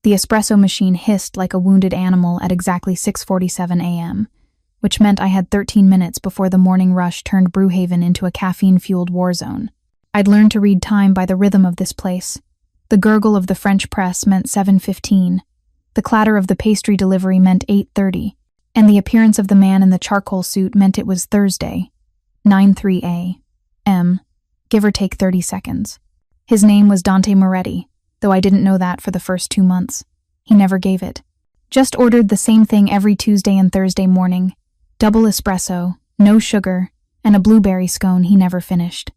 The espresso machine hissed like a wounded animal at exactly 6:47 a.m., which meant I had 13 minutes before the morning rush turned Brew Haven into a caffeine-fueled war zone. I'd learned to read time by the rhythm of this place. The gurgle of the French press meant 7:15, the clatter of the pastry delivery meant 8:30, and the appearance of the man in the charcoal suit meant it was Thursday, 9:03 a.m., give or take 30 seconds. His name was Dante Moretti, though I didn't know that for the first 2 months. He never gave it. Just ordered the same thing every Tuesday and Thursday morning. Double espresso, no sugar, and a blueberry scone he never finished.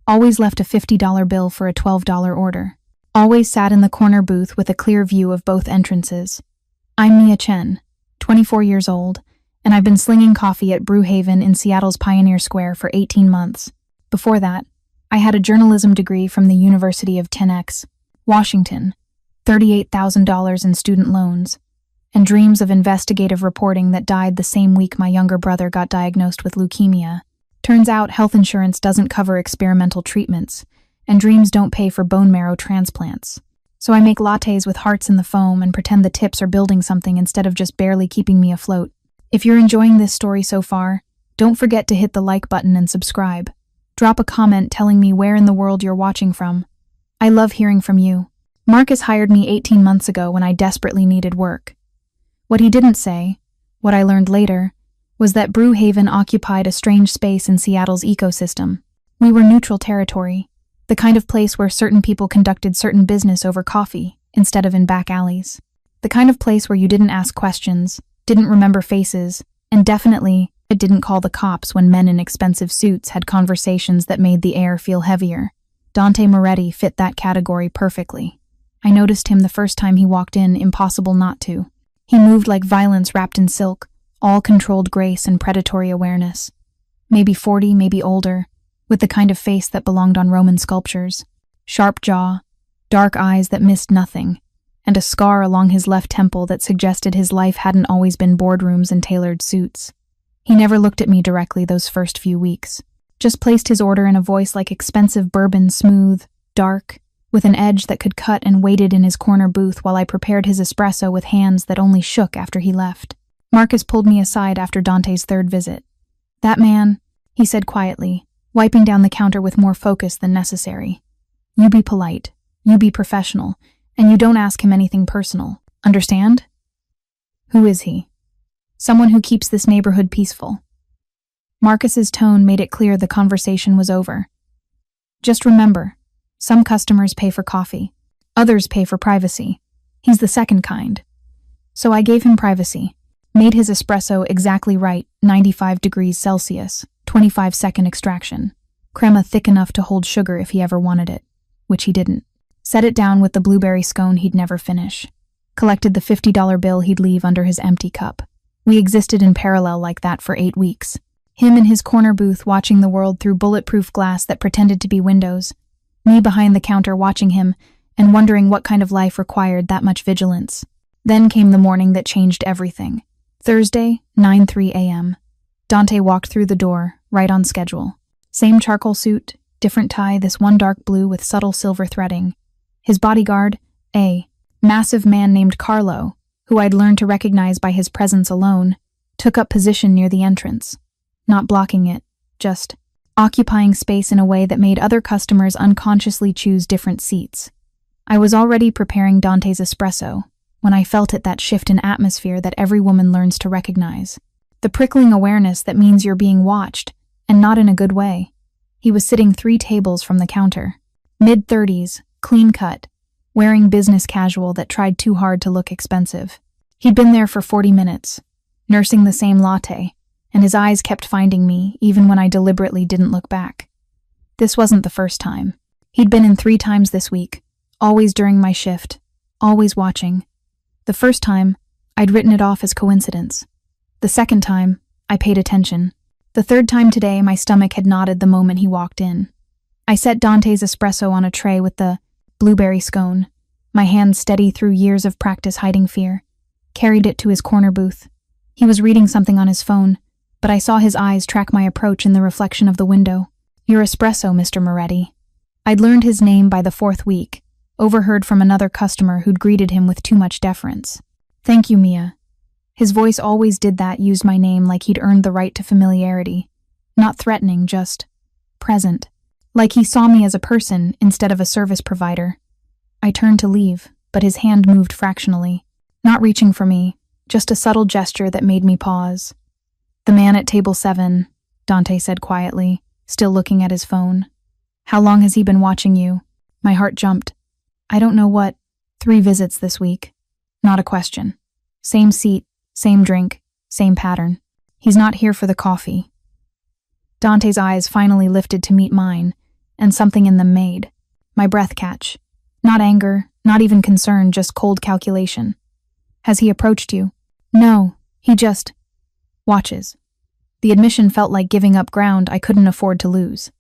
Always left a $50 bill for a $12 order. Always sat in the corner booth with a clear view of both entrances. I'm Chen, 24 years old, and I've been slinging coffee at Brew Haven in Seattle's Pioneer Square for 18 months. Before that, I had a journalism degree from the University of 10X, Washington, $38,000 in student loans, and dreams of investigative reporting that died the same week my younger brother got diagnosed with leukemia. Turns out health insurance doesn't cover experimental treatments, and dreams don't pay for bone marrow transplants. So I make lattes with hearts in the foam and pretend the tips are building something instead of just barely keeping me afloat. If you're enjoying this story so far, don't forget to hit the like button and subscribe. Drop a comment telling me where in the world you're watching from. I love hearing from you. Marcus hired me 18 months ago when I desperately needed work. What he didn't say, what I learned later, was that Brew Haven occupied a strange space in Seattle's ecosystem. We were neutral territory, the kind of place where certain people conducted certain business over coffee instead of in back alleys. The kind of place where you didn't ask questions, didn't remember faces, and definitely didn't call the cops when men in expensive suits had conversations that made the air feel heavier. Dante Moretti fit that category perfectly. I noticed him the first time he walked in, impossible not to. He moved like violence wrapped in silk, all controlled grace and predatory awareness. Maybe 40, maybe older, with the kind of face that belonged on Roman sculptures. Sharp jaw, dark eyes that missed nothing, and a scar along his left temple that suggested his life hadn't always been boardrooms and tailored suits. He never looked at me directly those first few weeks, just placed his order in a voice like expensive bourbon, smooth, dark, with an edge that could cut, and waited in his corner booth while I prepared his espresso with hands that only shook after he left. Marcus pulled me aside after Dante's third visit. "That man," he said quietly, wiping down the counter with more focus than necessary. "You be polite, you be professional, and you don't ask him anything personal. Understand?" "Who is he?" "Someone who keeps this neighborhood peaceful." Marcus's tone made it clear the conversation was over. "Just remember, some customers pay for coffee, others pay for privacy. He's the second kind." So I gave him privacy, made his espresso exactly right, 95 degrees Celsius, 25-second extraction, crema thick enough to hold sugar if he ever wanted it, which he didn't. Set it down with the blueberry scone he'd never finish. Collected the $50 bill he'd leave under his empty cup. We existed in parallel like that for 8 weeks. Him in his corner booth watching the world through bulletproof glass that pretended to be windows. Me behind the counter watching him and wondering what kind of life required that much vigilance. Then came the morning that changed everything. Thursday, 9:03 a.m. Dante walked through the door, right on schedule. Same charcoal suit, different tie, this one dark blue with subtle silver threading. His bodyguard, a massive man named Carlo, who I'd learned to recognize by his presence alone, took up position near the entrance. Not blocking it, just occupying space in a way that made other customers unconsciously choose different seats. I was already preparing Dante's espresso when I felt that shift in atmosphere that every woman learns to recognize. The prickling awareness that means you're being watched, and not in a good way. He was sitting 3 tables from the counter. Mid-30s, clean-cut, wearing business casual that tried too hard to look expensive. He'd been there for 40 minutes, nursing the same latte, and his eyes kept finding me even when I deliberately didn't look back. This wasn't the first time. He'd been in 3 times this week, always during my shift, always watching. The first time, I'd written it off as coincidence. The second time, I paid attention. The third time today, my stomach had knotted the moment he walked in. I set Dante's espresso on a tray with the blueberry scone, my hands steady through years of practice hiding fear, carried it to his corner booth. He was reading something on his phone, but I saw his eyes track my approach in the reflection of the window. "Your espresso, Mr. Moretti." I'd learned his name by the 4th week, overheard from another customer who'd greeted him with too much deference. "Thank you, Mia." His voice always did that, used my name like he'd earned the right to familiarity. Not threatening, just present. Like he saw me as a person instead of a service provider. I turned to leave, but his hand moved fractionally. Not reaching for me, just a subtle gesture that made me pause. "The man at table 7, Dante said quietly, still looking at his phone. "How long has he been watching you?" My heart jumped. "I don't know what. 3 visits this week." Not a question. Same seat, same drink, same pattern. "He's not here for the coffee." Dante's eyes finally lifted to meet mine, and something in them made my breath catch. Not anger, not even concern, just cold calculation. "Has he approached you?" "No, he just watches." The admission felt like giving up ground I couldn't afford to lose.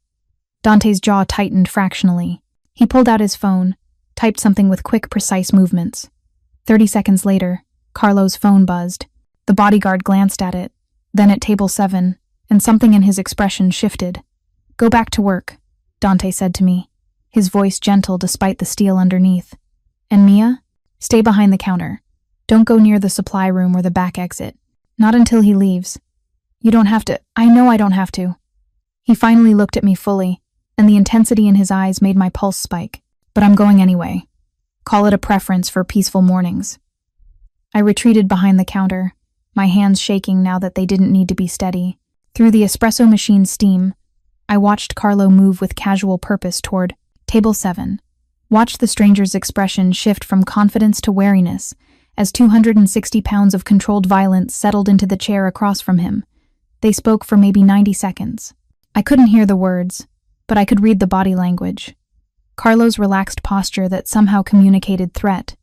Dante's jaw tightened fractionally. He pulled out his phone, typed something with quick, precise movements. 30 seconds later, Carlo's phone buzzed. The bodyguard glanced at it, then at table 7, and something in his expression shifted. "Go back to work," Dante said to me, his voice gentle despite the steel underneath. "And Mia? Stay behind the counter. Don't go near the supply room or the back exit. Not until he leaves." "You don't have to." "I know I don't have to." He finally looked at me fully, and the intensity in his eyes made my pulse spike. "But I'm going anyway. Call it a preference for peaceful mornings." I retreated behind the counter, my hands shaking now that they didn't need to be steady. Through the espresso machine's steam, I watched Carlo move with casual purpose toward table 7. Watched the stranger's expression shift from confidence to wariness as 260 pounds of controlled violence settled into the chair across from him. They spoke for maybe 90 seconds. I couldn't hear the words, but I could read the body language. Carlo's relaxed posture that somehow communicated threat.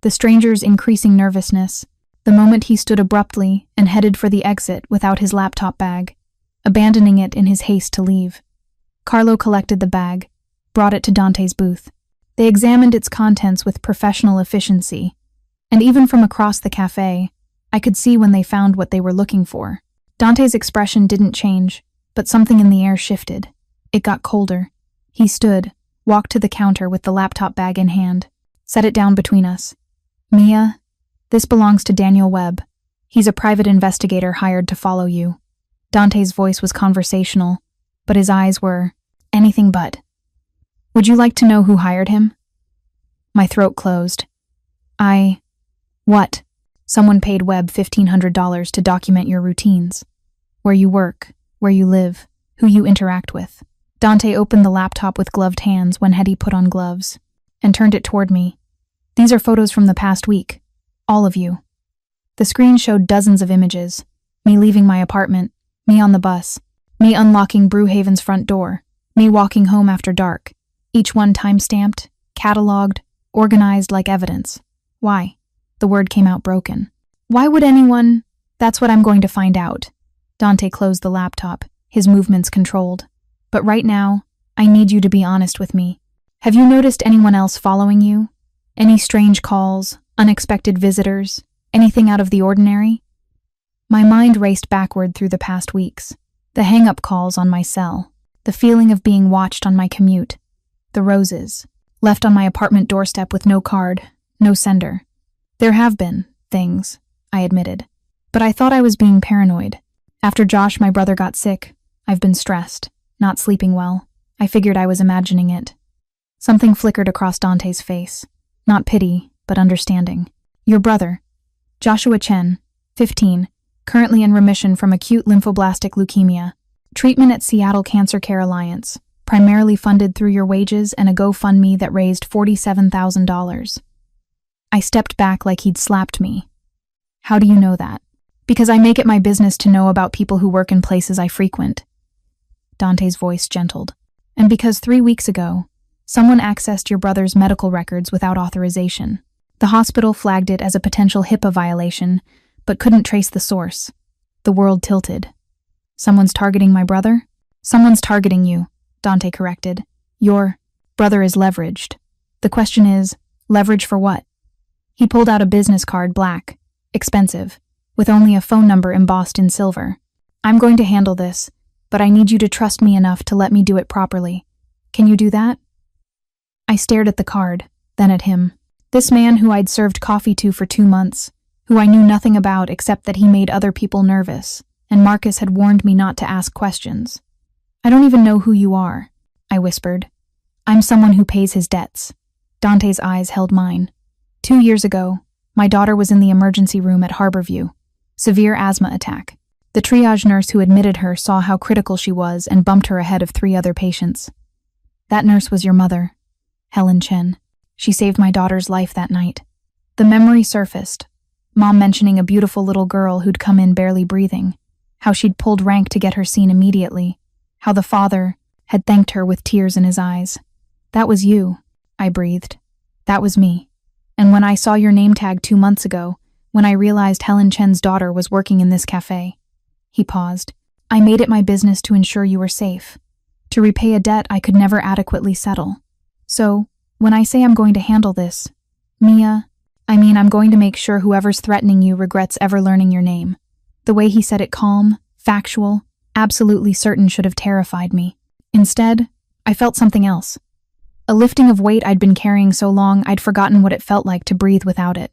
The stranger's increasing nervousness. The moment he stood abruptly and headed for the exit without his laptop bag, abandoning it in his haste to leave. Carlo collected the bag, brought it to Dante's booth. They examined its contents with professional efficiency, and even from across the cafe, I could see when they found what they were looking for. Dante's expression didn't change, but something in the air shifted. It got colder. He stood, walked to the counter with the laptop bag in hand, set it down between us. "Mia, this belongs to Daniel Webb. He's a private investigator hired to follow you." Dante's voice was conversational, but his eyes were anything but. "Would you like to know who hired him?" My throat closed. What? "Someone paid Webb $1,500 to document your routines. Where you work, where you live, who you interact with." Dante opened the laptop with gloved hands when had he put on gloves, and turned it toward me. "These are photos from the past week. All of you." The screen showed dozens of images. Me leaving my apartment, me on the bus, me unlocking Brew Haven's front door, me walking home after dark. Each one time-stamped, cataloged, organized like evidence. Why? The word came out broken. "Why would anyone—" "That's what I'm going to find out." Dante closed the laptop, his movements controlled. "But right now, I need you to be honest with me. Have you noticed anyone else following you? Any strange calls, unexpected visitors, anything out of the ordinary?" My mind raced backward through the past weeks. The hang-up calls on my cell, the feeling of being watched on my commute, the roses, left on my apartment doorstep with no card, no sender. There have been things, I admitted, but I thought I was being paranoid. After Josh, my brother, got sick, I've been stressed, not sleeping well. I figured I was imagining it. Something flickered across Dante's face. Not pity, but understanding. "Your brother, Joshua Chen, 15, currently in remission from acute lymphoblastic leukemia. Treatment at Seattle Cancer Care Alliance, primarily funded through your wages and a GoFundMe that raised $47,000. I stepped back like he'd slapped me. "How do you know that?" "Because I make it my business to know about people who work in places I frequent." Dante's voice gentled. "And because 3 weeks ago, someone accessed your brother's medical records without authorization. The hospital flagged it as a potential HIPAA violation, but couldn't trace the source. The world tilted. Someone's targeting my brother?" "Someone's targeting you," Dante corrected. "Your brother is leveraged. The question is, leverage for what?" He pulled out a business card, black, expensive, with only a phone number embossed in silver. "I'm going to handle this, but I need you to trust me enough to let me do it properly. Can you do that?" I stared at the card, then at him. This man who I'd served coffee to for 2 months, who I knew nothing about except that he made other people nervous, and Marcus had warned me not to ask questions. "I don't even know who you are," I whispered. "I'm someone who pays his debts." Dante's eyes held mine. 2 years ago, my daughter was in the emergency room at Harborview. Severe asthma attack. The triage nurse who admitted her saw how critical she was and bumped her ahead of 3 other patients. That nurse was your mother, Helen Chen. She saved my daughter's life that night. The memory surfaced. Mom mentioning a beautiful little girl who'd come in barely breathing. How she'd pulled rank to get her seen immediately. How the father had thanked her with tears in his eyes. "That was you," I breathed. "That was me. And when I saw your name tag 2 months ago, when I realized Helen Chen's daughter was working in this cafe." He paused. "I made it my business to ensure you were safe, to repay a debt I could never adequately settle. So, when I say I'm going to handle this, Mia, I mean I'm going to make sure whoever's threatening you regrets ever learning your name." The way he said it, calm, factual, absolutely certain, should have terrified me. Instead, I felt something else. A lifting of weight I'd been carrying so long I'd forgotten what it felt like to breathe without it.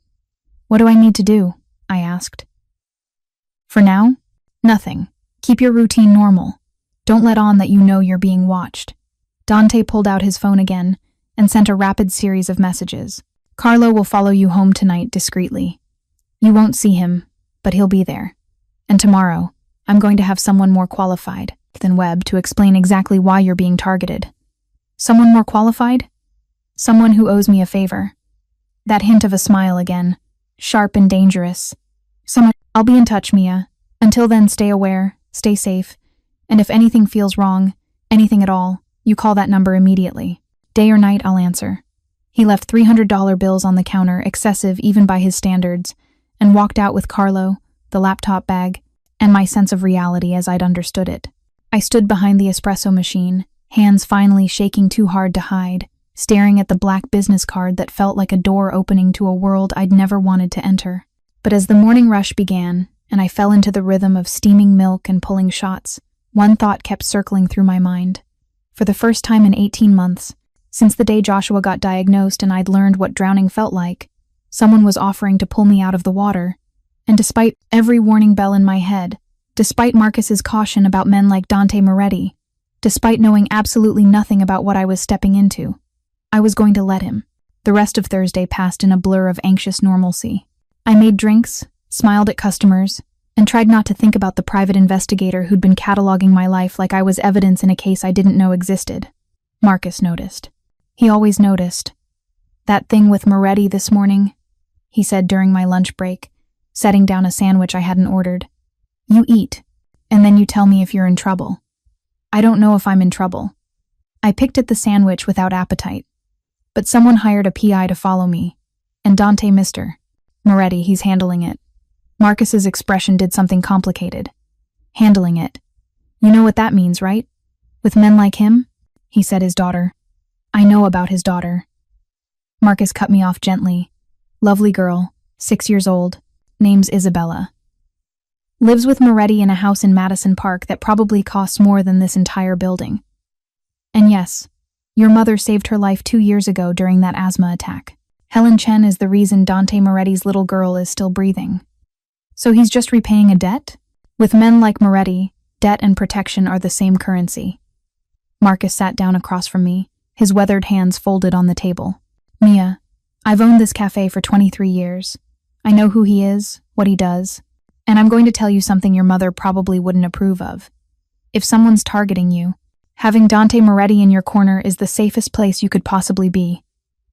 "What do I need to do?" I asked. "For now, nothing. Keep your routine normal. Don't let on that you know you're being watched." Dante pulled out his phone again and sent a rapid series of messages. "Carlo will follow you home tonight discreetly. You won't see him, but he'll be there. And tomorrow, I'm going to have someone more qualified than Webb to explain exactly why you're being targeted." "Someone more qualified?" "Someone who owes me a favor." That hint of a smile again, sharp and dangerous. "I'll be in touch, Mia. Until then, stay aware, stay safe, and if anything feels wrong, anything at all, you call that number immediately. Day or night, I'll answer." He left $300 bills on the counter, excessive even by his standards, and walked out with Carlo, the laptop bag, and my sense of reality as I'd understood it. I stood behind the espresso machine, hands finally shaking too hard to hide, staring at the black business card that felt like a door opening to a world I'd never wanted to enter. But as the morning rush began, and I fell into the rhythm of steaming milk and pulling shots, one thought kept circling through my mind. For the first time in 18 months, since the day Joshua got diagnosed and I'd learned what drowning felt like, someone was offering to pull me out of the water. And despite every warning bell in my head, despite Marcus's caution about men like Dante Moretti, despite knowing absolutely nothing about what I was stepping into, I was going to let him. The rest of Thursday passed in a blur of anxious normalcy. I made drinks, smiled at customers, and tried not to think about the private investigator who'd been cataloging my life like I was evidence in a case I didn't know existed. Marcus noticed. He always noticed. "That thing with Moretti this morning," he said during my lunch break, setting down a sandwich I hadn't ordered. "You eat, and then you tell me if you're in trouble." "I don't know if I'm in trouble." I picked at the sandwich without appetite. "But someone hired a PI to follow me, and Dante Mr. Moretti, he's handling it." Marcus's expression did something complicated. "Handling it. You know what that means, right? With men like him?" He said his daughter. "I know about his daughter." Marcus cut me off gently. "Lovely girl, 6 years old, name's Isabella. Lives with Moretti in a house in Madison Park that probably costs more than this entire building. And yes, your mother saved her life 2 years ago during that asthma attack. Helen Chen is the reason Dante Moretti's little girl is still breathing. So he's just repaying a debt? With men like Moretti, debt and protection are the same currency." Marcus sat down across from me, his weathered hands folded on the table. "Mia, I've owned this cafe for 23 years. I know who he is, what he does, and I'm going to tell you something your mother probably wouldn't approve of. If someone's targeting you, having Dante Moretti in your corner is the safest place you could possibly be."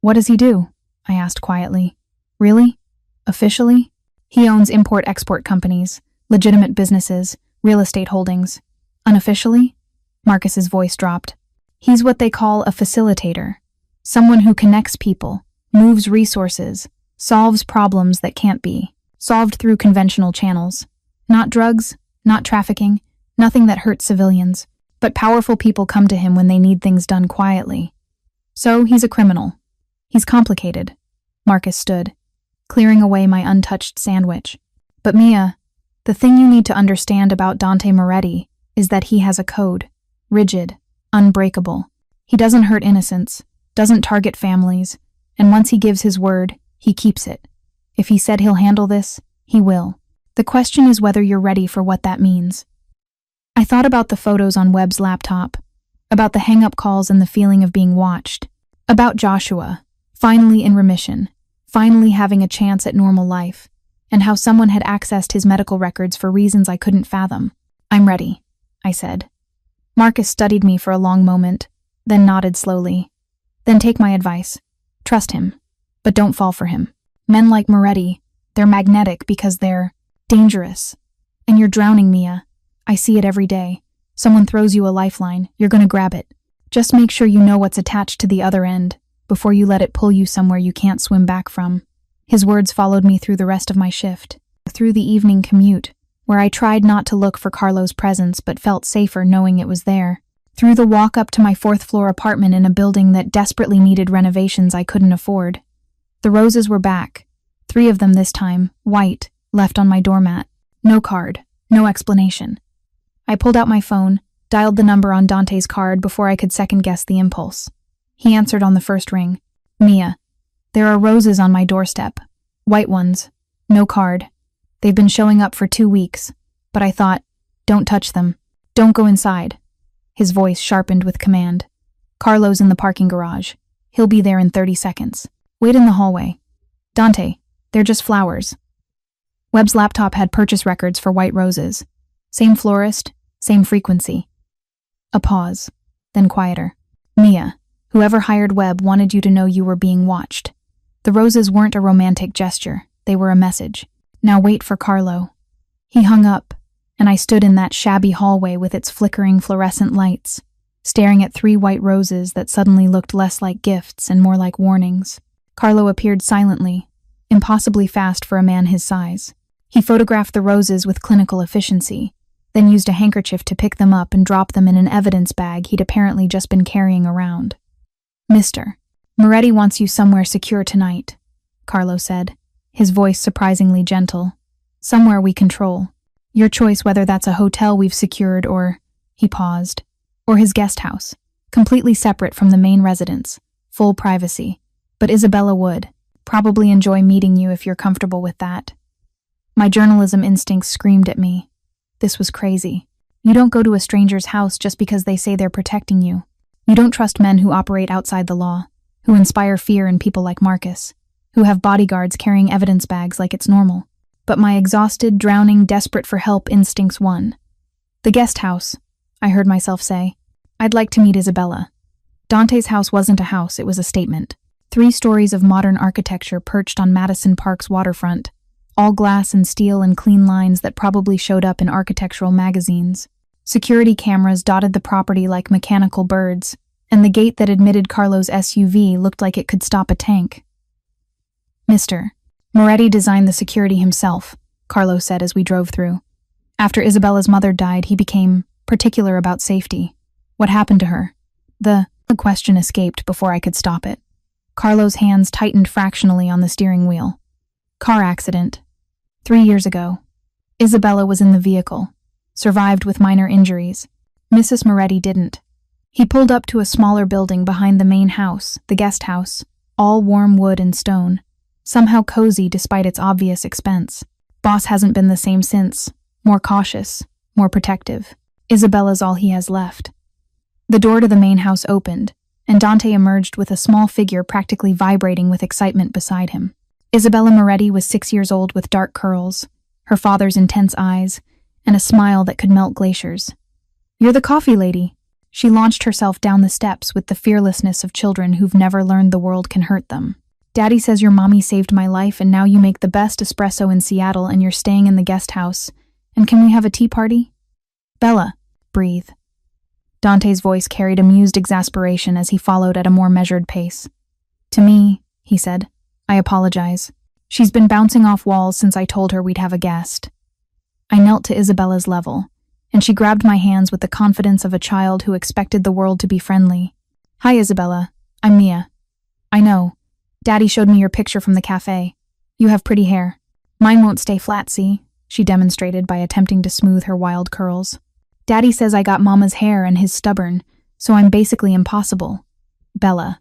"What does he do?" I asked quietly. "Really? Officially?" "He owns import-export companies, legitimate businesses, real estate holdings. Unofficially?" Marcus's voice dropped. "He's what they call a facilitator. Someone who connects people, moves resources, solves problems that can't be solved through conventional channels. Not drugs, not trafficking, nothing that hurts civilians, but powerful people come to him when they need things done quietly. So he's a criminal. He's complicated." Marcus stood, clearing away my untouched sandwich. "But Mia, the thing you need to understand about Dante Moretti is that he has a code. Rigid, unbreakable. He doesn't hurt innocents, doesn't target families, And once he gives his word, he keeps it. If he said he'll handle this, he will. The question is whether you're ready for what that means. I thought about the photos on Webb's laptop, about the hang-up calls and the feeling of being watched, about Joshua, finally in remission, finally having a chance at normal life, and how someone had accessed his medical records for reasons I couldn't fathom. I'm ready, I said. Marcus studied me for a long moment, then nodded slowly. Then take my advice. Trust him, but don't fall for him. Men like Moretti, they're magnetic because they're dangerous. And you're drowning, Mia. I see it every day. Someone throws you a lifeline, you're gonna grab it. Just make sure you know what's attached to the other end before you let it pull you somewhere you can't swim back from. His words followed me through the rest of my shift, through the evening commute, where I tried not to look for Carlo's presence but felt safer knowing it was there, through the walk up to my fourth-floor apartment in a building that desperately needed renovations I couldn't afford. The roses were back, 3 of them this time, white, left on my doormat. No card, no explanation. I pulled out my phone, dialed the number on Dante's card before I could second-guess the impulse. He answered on the first ring. Mia, there are roses on my doorstep. White ones. No card. They've been showing up for 2 weeks, but I thought, don't touch them. Don't go inside. His voice sharpened with command. Carlo's in the parking garage. He'll be there in 30 seconds. Wait in the hallway. Dante, they're just flowers. Webb's laptop had purchase records for white roses. Same florist, same frequency. A pause, then quieter. Mia, whoever hired Webb wanted you to know you were being watched. The roses weren't a romantic gesture, they were a message. Now wait for Carlo. He hung up, and I stood in that shabby hallway with its flickering fluorescent lights, staring at 3 white roses that suddenly looked less like gifts and more like warnings. Carlo appeared silently, impossibly fast for a man his size. He photographed the roses with clinical efficiency, then used a handkerchief to pick them up and drop them in an evidence bag he'd apparently just been carrying around. Mister, Moretti wants you somewhere secure tonight, Carlo said, his voice surprisingly gentle. Somewhere we control. Your choice whether that's a hotel we've secured or, he paused, or his guest house, completely separate from the main residence, full privacy. But Isabella would probably enjoy meeting you if you're comfortable with that. My journalism instincts screamed at me. This was crazy. You don't go to a stranger's house just because they say they're protecting you. You don't trust men who operate outside the law, who inspire fear in people like Marcus, who have bodyguards carrying evidence bags like it's normal. But my exhausted, drowning, desperate for help instincts won. The guest house, I heard myself say. I'd like to meet Isabella. Dante's house wasn't a house, it was a statement. 3 stories of modern architecture perched on Madison Park's waterfront, all glass and steel and clean lines that probably showed up in architectural magazines. Security cameras dotted the property like mechanical birds, and the gate that admitted Carlo's SUV looked like it could stop a tank. Mr. Moretti designed the security himself, Carlo said as we drove through. After Isabella's mother died, he became particular about safety. What happened to her? The question escaped before I could stop it. Carlo's hands tightened fractionally on the steering wheel. Car accident. 3 years ago. Isabella was in the vehicle. Survived with minor injuries. Mrs. Moretti didn't. He pulled up to a smaller building behind the main house, the guest house, all warm wood and stone. Somehow cozy despite its obvious expense. Boss hasn't been the same since. More cautious, more protective. Isabella's all he has left. The door to the main house opened, and Dante emerged with a small figure practically vibrating with excitement beside him. Isabella Moretti was 6 years old with dark curls, her father's intense eyes, and a smile that could melt glaciers. You're the coffee lady. She launched herself down the steps with the fearlessness of children who've never learned the world can hurt them. Daddy says your mommy saved my life and now you make the best espresso in Seattle and you're staying in the guest house. And can we have a tea party? Bella, breathe. Dante's voice carried amused exasperation as he followed at a more measured pace. To me, he said, I apologize. She's been bouncing off walls since I told her we'd have a guest. I knelt to Isabella's level, and she grabbed my hands with the confidence of a child who expected the world to be friendly. Hi, Isabella. I'm Mia. I know. Daddy showed me your picture from the cafe. You have pretty hair. Mine won't stay flat, see? She demonstrated by attempting to smooth her wild curls. Daddy says I got Mama's hair and his stubborn, so I'm basically impossible. Bella.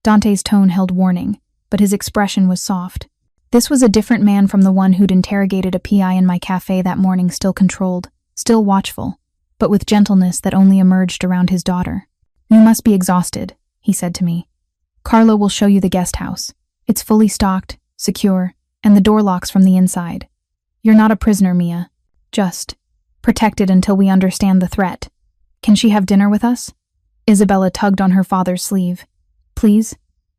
Dante's tone held warning, but his expression was soft. This was a different man from the one who'd interrogated a PI in my cafe that morning, still controlled, still watchful, but with gentleness that only emerged around his daughter. "You must be exhausted," he said to me. "Carlo will show you the guest house. It's fully stocked, secure, and the door locks from the inside. You're not a prisoner, Mia. Just protected until we understand the threat. Can she have dinner with us?" Isabella tugged on her father's sleeve. "Please,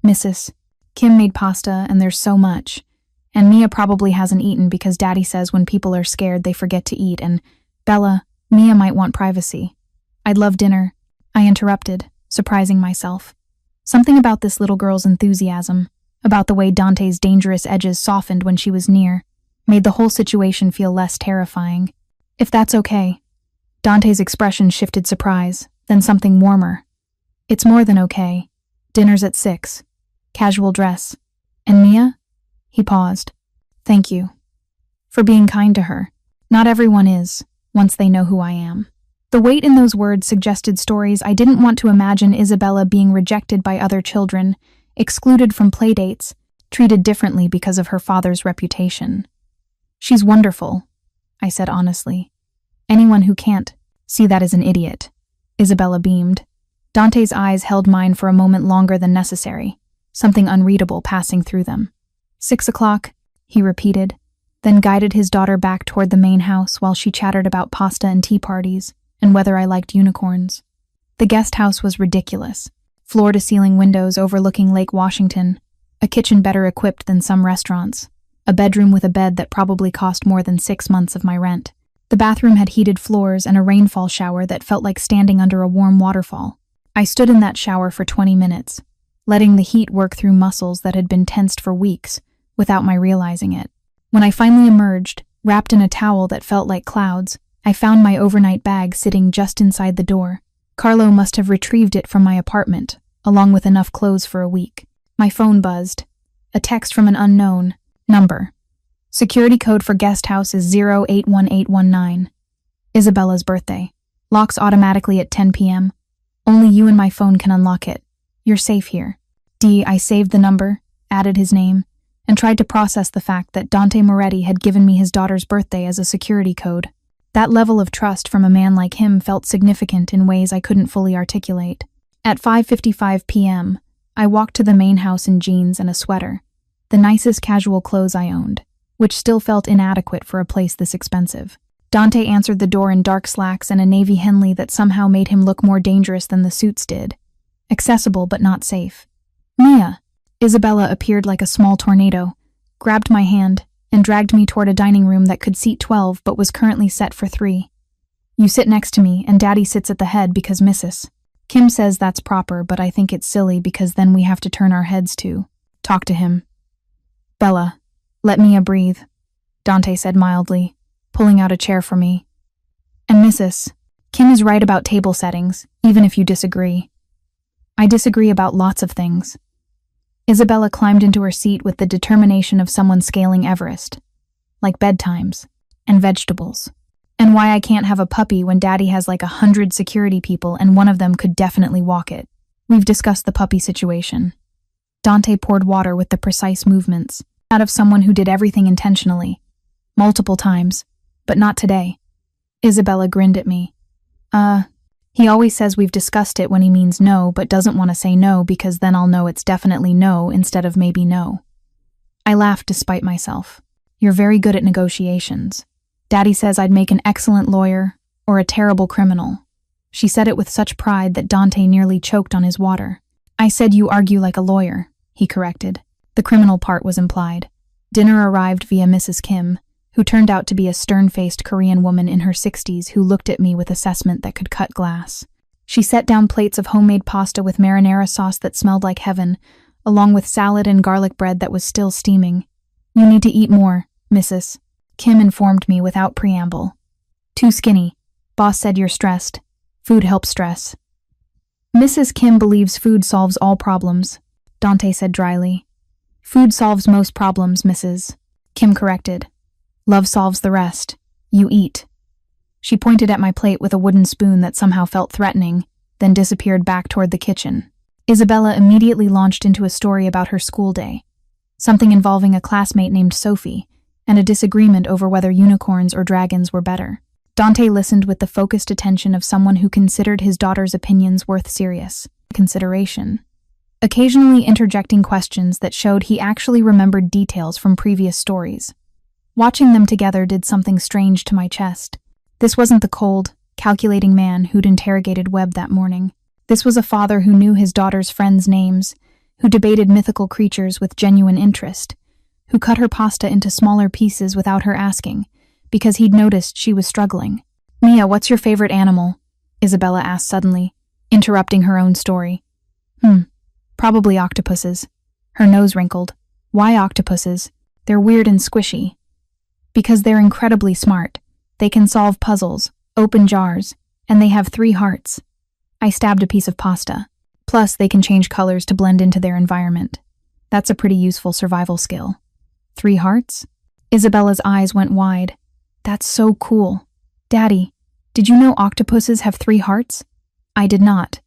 Mrs. Kim made pasta and there's so much. And Mia probably hasn't eaten because Daddy says when people are scared they forget to eat, and Bella, Mia might want privacy." "I'd love dinner," I interrupted, surprising myself. Something about this little girl's enthusiasm, about the way Dante's dangerous edges softened when she was near, made the whole situation feel less terrifying. "If that's okay." Dante's expression shifted surprise, then something warmer. "It's more than okay. Dinner's at 6. Casual dress. And Mia?" He paused. "Thank you. For being kind to her. Not everyone is, once they know who I am." The weight in those words suggested stories I didn't want to imagine. Isabella being rejected by other children, excluded from playdates, treated differently because of her father's reputation. "She's wonderful," I said honestly. "Anyone who can't see that is an idiot." Isabella beamed. Dante's eyes held mine for a moment longer than necessary, something unreadable passing through them. 6 o'clock, he repeated, then guided his daughter back toward the main house while she chattered about pasta and tea parties and whether I liked unicorns. The guest house was ridiculous. Floor-to-ceiling windows overlooking Lake Washington, a kitchen better equipped than some restaurants, a bedroom with a bed that probably cost more than 6 months of my rent. The bathroom had heated floors and a rainfall shower that felt like standing under a warm waterfall. I stood in that shower for 20 minutes, letting the heat work through muscles that had been tensed for weeks, without my realizing it. When I finally emerged, wrapped in a towel that felt like clouds, I found my overnight bag sitting just inside the door. Carlo must have retrieved it from my apartment, along with enough clothes for a week. My phone buzzed. A text from an unknown number. Security code for guest house is 081819. Isabella's birthday. Locks automatically at 10 p.m. Only you and my phone can unlock it. You're safe here. I saved the number, added his name, and tried to process the fact that Dante Moretti had given me his daughter's birthday as a security code. That level of trust from a man like him felt significant in ways I couldn't fully articulate. At 5:55 p.m., I walked to the main house in jeans and a sweater, the nicest casual clothes I owned, which still felt inadequate for a place this expensive. Dante answered the door in dark slacks and a navy Henley that somehow made him look more dangerous than the suits did. Accessible but not safe. "Mia!" Isabella appeared like a small tornado, grabbed my hand, and dragged me toward a dining room that could seat 12 but was currently set for 3. "You sit next to me, and Daddy sits at the head because Mrs. Kim says that's proper, but I think it's silly because then we have to turn our heads to talk to him." "Bella, let Mia breathe," Dante said mildly, pulling out a chair for me. "And Mrs. Kim is right about table settings, even if you disagree." "I disagree about lots of things." Isabella climbed into her seat with the determination of someone scaling Everest. "Like bedtimes. And vegetables. And why I can't have a puppy when Daddy has like 100 security people and one of them could definitely walk it. We've discussed the puppy situation." Dante poured water with the precise movements, out of someone who did everything intentionally. "Multiple times. But not today." Isabella grinned at me. He always says we've discussed it when he means no, but doesn't want to say no because then I'll know it's definitely no instead of maybe no." I laughed despite myself. "You're very good at negotiations. Daddy says I'd make an excellent lawyer or a terrible criminal." She said it with such pride that Dante nearly choked on his water. "I said you argue like a lawyer," he corrected. The criminal part was implied. Dinner arrived via Mrs. Kim, who turned out to be a stern-faced Korean woman in her 60s who looked at me with assessment that could cut glass. She set down plates of homemade pasta with marinara sauce that smelled like heaven, along with salad and garlic bread that was still steaming. "You need to eat more, Mrs. Kim informed me without preamble. "Too skinny. Boss said you're stressed. Food helps stress." "Mrs. Kim believes food solves all problems," Dante said dryly. "Food solves most problems, Mrs. Kim corrected. Love solves the rest. You eat." She pointed at my plate with a wooden spoon that somehow felt threatening, then disappeared back toward the kitchen. Isabella immediately launched into a story about her school day, Something involving a classmate named Sophie, and a disagreement over whether unicorns or dragons were better. Dante listened with the focused attention of someone who considered his daughter's opinions worth serious consideration, occasionally interjecting questions that showed he actually remembered details from previous stories. Watching them together did something strange to my chest. This wasn't the cold, calculating man who'd interrogated Webb that morning. This was a father who knew his daughter's friends' names, who debated mythical creatures with genuine interest, who cut her pasta into smaller pieces without her asking, because he'd noticed she was struggling. "Mia, what's your favorite animal?" Isabella asked suddenly, interrupting her own story. Probably octopuses." Her nose wrinkled. "Why octopuses? They're weird and squishy." "Because they're incredibly smart. They can solve puzzles, open jars, and they have 3 hearts." I stabbed a piece of pasta. "Plus, they can change colors to blend into their environment. That's a pretty useful survival skill." 3 hearts? Isabella's eyes went wide. "That's so cool. Daddy, did you know octopuses have 3 hearts?" I did not.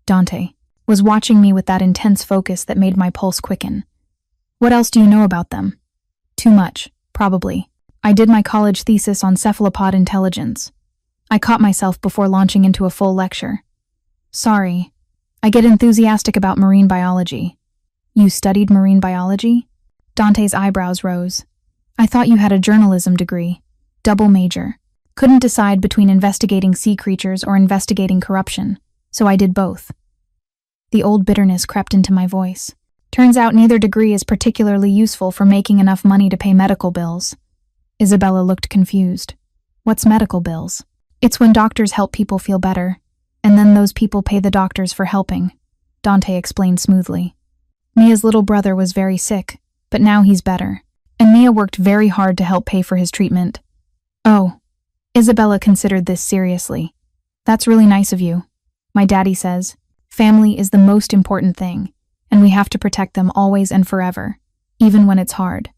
Dante was watching me with that intense focus that made my pulse quicken. "What else do you know about them?" "Too much, probably. I did my college thesis on cephalopod intelligence." I caught myself before launching into a full lecture. "Sorry. I get enthusiastic about marine biology." "You studied marine biology?" Dante's eyebrows rose. "I thought you had a journalism degree. Double major. Couldn't decide between investigating sea creatures or investigating corruption, so I did both." The old bitterness crept into my voice. "Turns out neither degree is particularly useful for making enough money to pay medical bills." Isabella looked confused. "What's medical bills?" "It's when doctors help people feel better, and then those people pay the doctors for helping," Dante explained smoothly. "Mia's little brother was very sick, but now he's better, and Mia worked very hard to help pay for his treatment." "Oh." Isabella considered this seriously. "That's really nice of you. My daddy says, family is the most important thing, and we have to protect them always and forever, even when it's hard."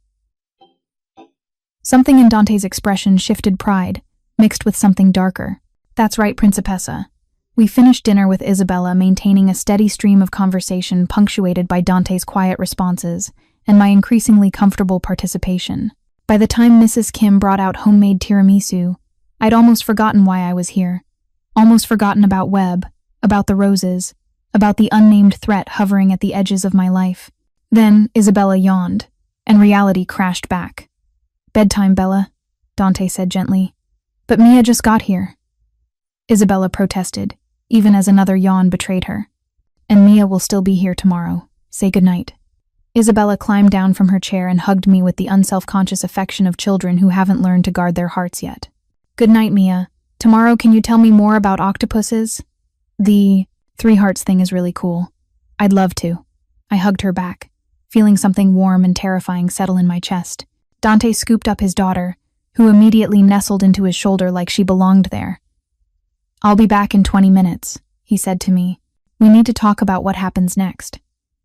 Something in Dante's expression shifted pride, mixed with something darker. "That's right, Principessa." We finished dinner with Isabella maintaining a steady stream of conversation punctuated by Dante's quiet responses and my increasingly comfortable participation. By the time Mrs. Kim brought out homemade tiramisu, I'd almost forgotten why I was here. Almost forgotten about Webb, about the roses, about the unnamed threat hovering at the edges of my life. Then Isabella yawned, and reality crashed back. "Bedtime, Bella," Dante said gently. "But Mia just got here." Isabella protested, even as another yawn betrayed her. "And Mia will still be here tomorrow. Say goodnight." Isabella climbed down from her chair and hugged me with the unself-conscious affection of children who haven't learned to guard their hearts yet. "Good night, Mia. Tomorrow can you tell me more about octopuses?" "The 3 hearts thing is really cool. I'd love to." I hugged her back, feeling something warm and terrifying settle in my chest. Dante scooped up his daughter, who immediately nestled into his shoulder like she belonged there. "I'll be back in 20 minutes, he said to me. "We need to talk about what happens next."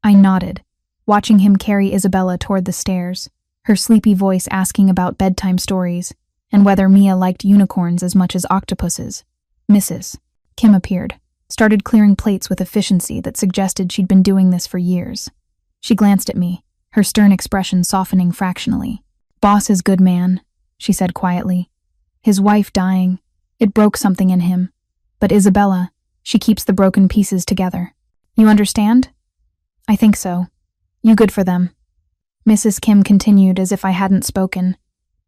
I nodded, watching him carry Isabella toward the stairs, her sleepy voice asking about bedtime stories and whether Mia liked unicorns as much as octopuses. Mrs. Kim appeared, started clearing plates with efficiency that suggested she'd been doing this for years. She glanced at me, her stern expression softening fractionally. "Boss is good man," she said quietly. "His wife dying, it broke something in him. But Isabella, she keeps the broken pieces together. You understand?" "I think so. You good for them." Mrs. Kim continued as if I hadn't spoken.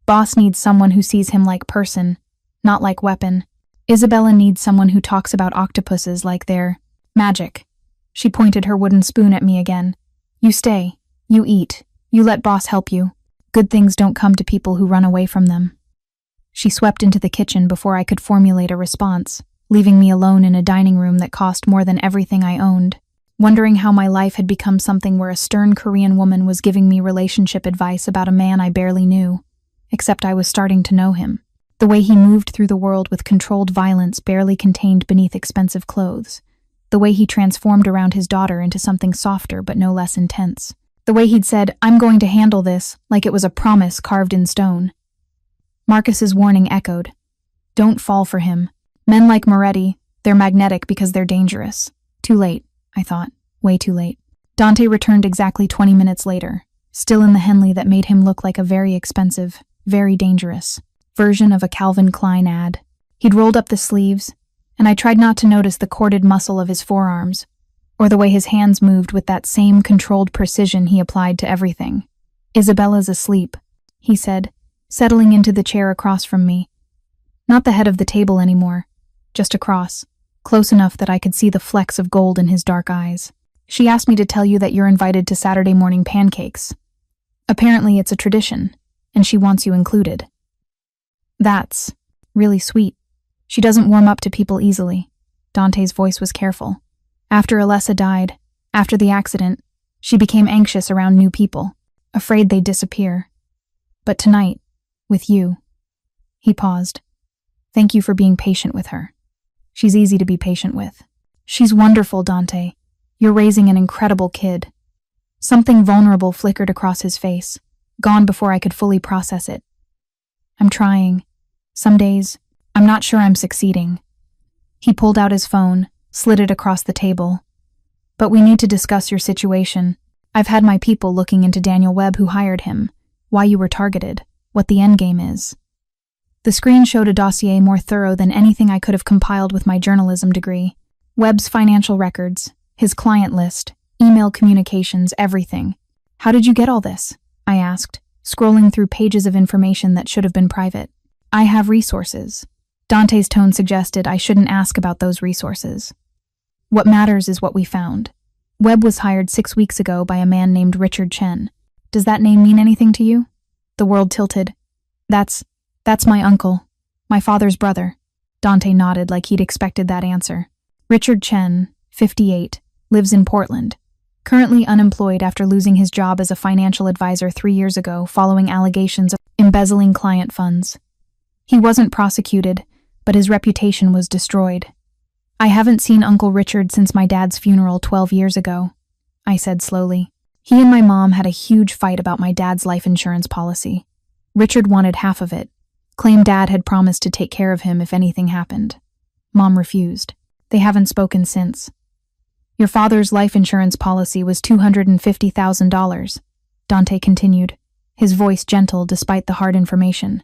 "Boss needs someone who sees him like person, not like weapon. Isabella needs someone who talks about octopuses like they're magic." She pointed her wooden spoon at me again. "You stay. You eat. You let boss help you. Good things don't come to people who run away from them." She swept into the kitchen before I could formulate a response, leaving me alone in a dining room that cost more than everything I owned, wondering how my life had become something where a stern Korean woman was giving me relationship advice about a man I barely knew, except I was starting to know him. The way he moved through the world with controlled violence barely contained beneath expensive clothes. The way he transformed around his daughter into something softer but no less intense. The way he'd said, "I'm going to handle this," like it was a promise carved in stone. Marcus's warning echoed. Don't fall for him. Men like Moretti, they're magnetic because they're dangerous. Too late, I thought. Way too late. Dante returned exactly 20 minutes later, still in the Henley that made him look like a very expensive, very dangerous version of a Calvin Klein ad. He'd rolled up the sleeves, and I tried not to notice the corded muscle of his forearms, or the way his hands moved with that same controlled precision he applied to everything. "Isabella's asleep," he said, settling into the chair across from me. Not the head of the table anymore, just across, close enough that I could see the flecks of gold in his dark eyes. "She asked me to tell you that you're invited to Saturday morning pancakes. Apparently it's a tradition, and she wants you included." "That's really sweet. She doesn't warm up to people easily." Dante's voice was careful. "After Alessa died, after the accident, she became anxious around new people, afraid they'd disappear. But tonight, with you." He paused. "Thank you for being patient with her. She's easy to be patient with." "She's wonderful, Dante. You're raising an incredible kid." Something vulnerable flickered across his face, gone before I could fully process it. "I'm trying. Some days, I'm not sure I'm succeeding." He pulled out his phone, slid it across the table. "But we need to discuss your situation. I've had my people looking into Daniel Webb who hired him, why you were targeted, what the endgame is." The screen showed a dossier more thorough than anything I could have compiled with my journalism degree. Webb's financial records, his client list, email communications, everything. "How did you get all this?" I asked, scrolling through pages of information that should have been private. "I have resources." Dante's tone suggested I shouldn't ask about those resources. "What matters is what we found. Webb was hired 6 weeks ago by a man named Richard Chen. Does that name mean anything to you?" The world tilted. That's my uncle. My father's brother." Dante nodded like he'd expected that answer. "Richard Chen, 58, lives in Portland. Currently unemployed after losing his job as a financial advisor 3 years ago following allegations of embezzling client funds. He wasn't prosecuted, but his reputation was destroyed. I haven't seen Uncle Richard since my dad's funeral 12 years ago," I said slowly. "He and my mom had a huge fight about my dad's life insurance policy. Richard wanted half of it, claimed Dad had promised to take care of him if anything happened. Mom refused. They haven't spoken since." "Your father's life insurance policy was $250,000, Dante continued, his voice gentle despite the hard information.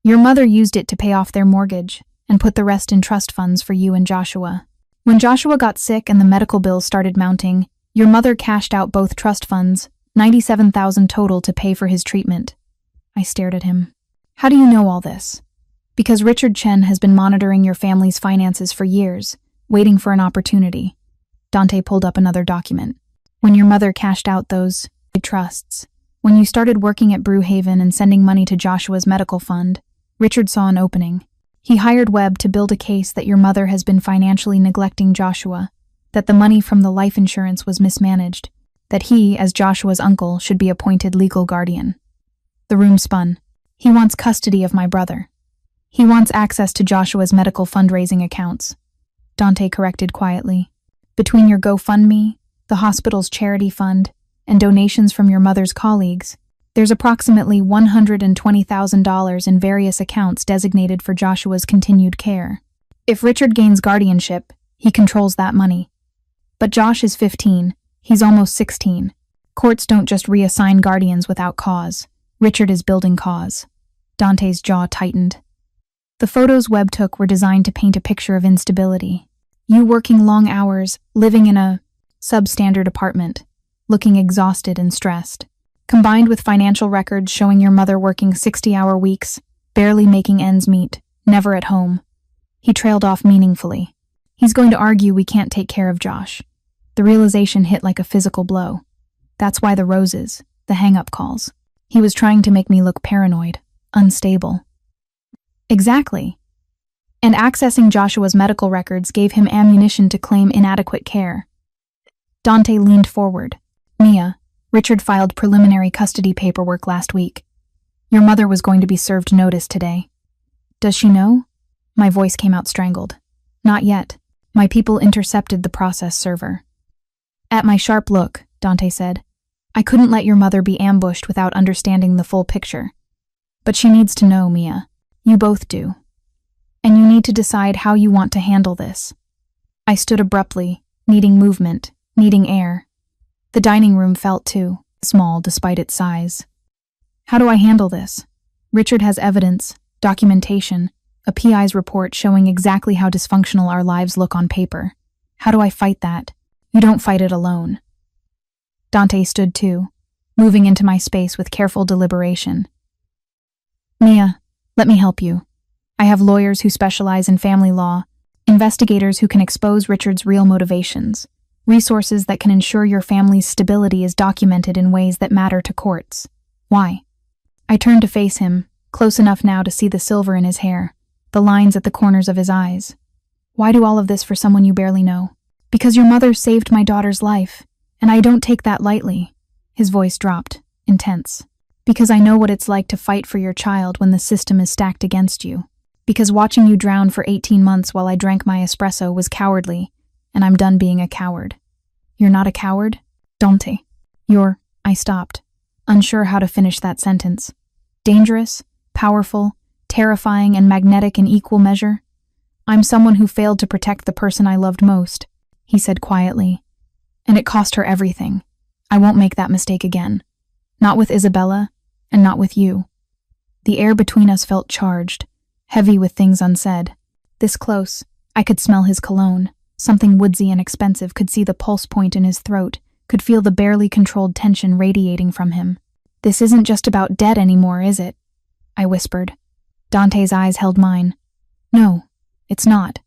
"Your mother used it to pay off their mortgage and put the rest in trust funds for you and Joshua. When Joshua got sick and the medical bills started mounting, your mother cashed out both trust funds, $97,000 total to pay for his treatment." I stared at him. "How do you know all this?" "Because Richard Chen has been monitoring your family's finances for years, waiting for an opportunity." Dante pulled up another document. "When your mother cashed out those trusts, when you started working at Brew Haven and sending money to Joshua's medical fund, Richard saw an opening. He hired Webb to build a case that your mother has been financially neglecting Joshua, that the money from the life insurance was mismanaged, that he, as Joshua's uncle, should be appointed legal guardian." The room spun. "He wants custody of my brother. He wants access to Joshua's medical fundraising accounts," Dante corrected quietly. "Between your GoFundMe, the hospital's charity fund, and donations from your mother's colleagues, there's approximately $120,000 in various accounts designated for Joshua's continued care. If Richard gains guardianship, he controls that money. But Josh is 15, he's almost 16. Courts don't just reassign guardians without cause. Richard is building cause." Dante's jaw tightened. The photos Webb took were designed to paint a picture of instability. You working long hours, living in a substandard apartment, looking exhausted and stressed, combined with financial records showing your mother working 60-hour weeks, barely making ends meet, never at home. He trailed off meaningfully. "He's going to argue we can't take care of Josh." The realization hit like a physical blow. That's why the roses, the hang-up calls. He was trying to make me look paranoid, unstable. Exactly. And accessing Joshua's medical records gave him ammunition to claim inadequate care. Dante leaned forward. "Mia, Richard filed preliminary custody paperwork last week. Your mother was going to be served notice today." "Does she know?" My voice came out strangled. "Not yet. My people intercepted the process server." "At my sharp look," Dante said, "I couldn't let your mother be ambushed without understanding the full picture. But she needs to know, Mia. You both do. And you need to decide how you want to handle this." I stood abruptly, needing movement, needing air. The dining room felt too small despite its size. How do I handle this? Richard has evidence, documentation, a PI's report showing exactly how dysfunctional our lives look on paper. How do I fight that? You don't fight it alone. Dante stood too, moving into my space with careful deliberation. Mia, let me help you. I have lawyers who specialize in family law, investigators who can expose Richard's real motivations, resources that can ensure your family's stability is documented in ways that matter to courts. Why? I turned to face him, close enough now to see the silver in his hair, the lines at the corners of his eyes. Why do all of this for someone you barely know? Because your mother saved my daughter's life, and I don't take that lightly. His voice dropped, intense. Because I know what it's like to fight for your child when the system is stacked against you. Because watching you drown for 18 months while I drank my espresso was cowardly, and I'm done being a coward. You're not a coward? Dante. I stopped, unsure how to finish that sentence. Dangerous, powerful, terrifying, and magnetic in equal measure? I'm someone who failed to protect the person I loved most, he said quietly. And it cost her everything. I won't make that mistake again. Not with Isabella, and not with you. The air between us felt charged, heavy with things unsaid. This close, I could smell his cologne. Something woodsy and expensive, could see the pulse point in his throat, could feel the barely controlled tension radiating from him. This isn't just about debt anymore, is it? I whispered. Dante's eyes held mine. No, it's not.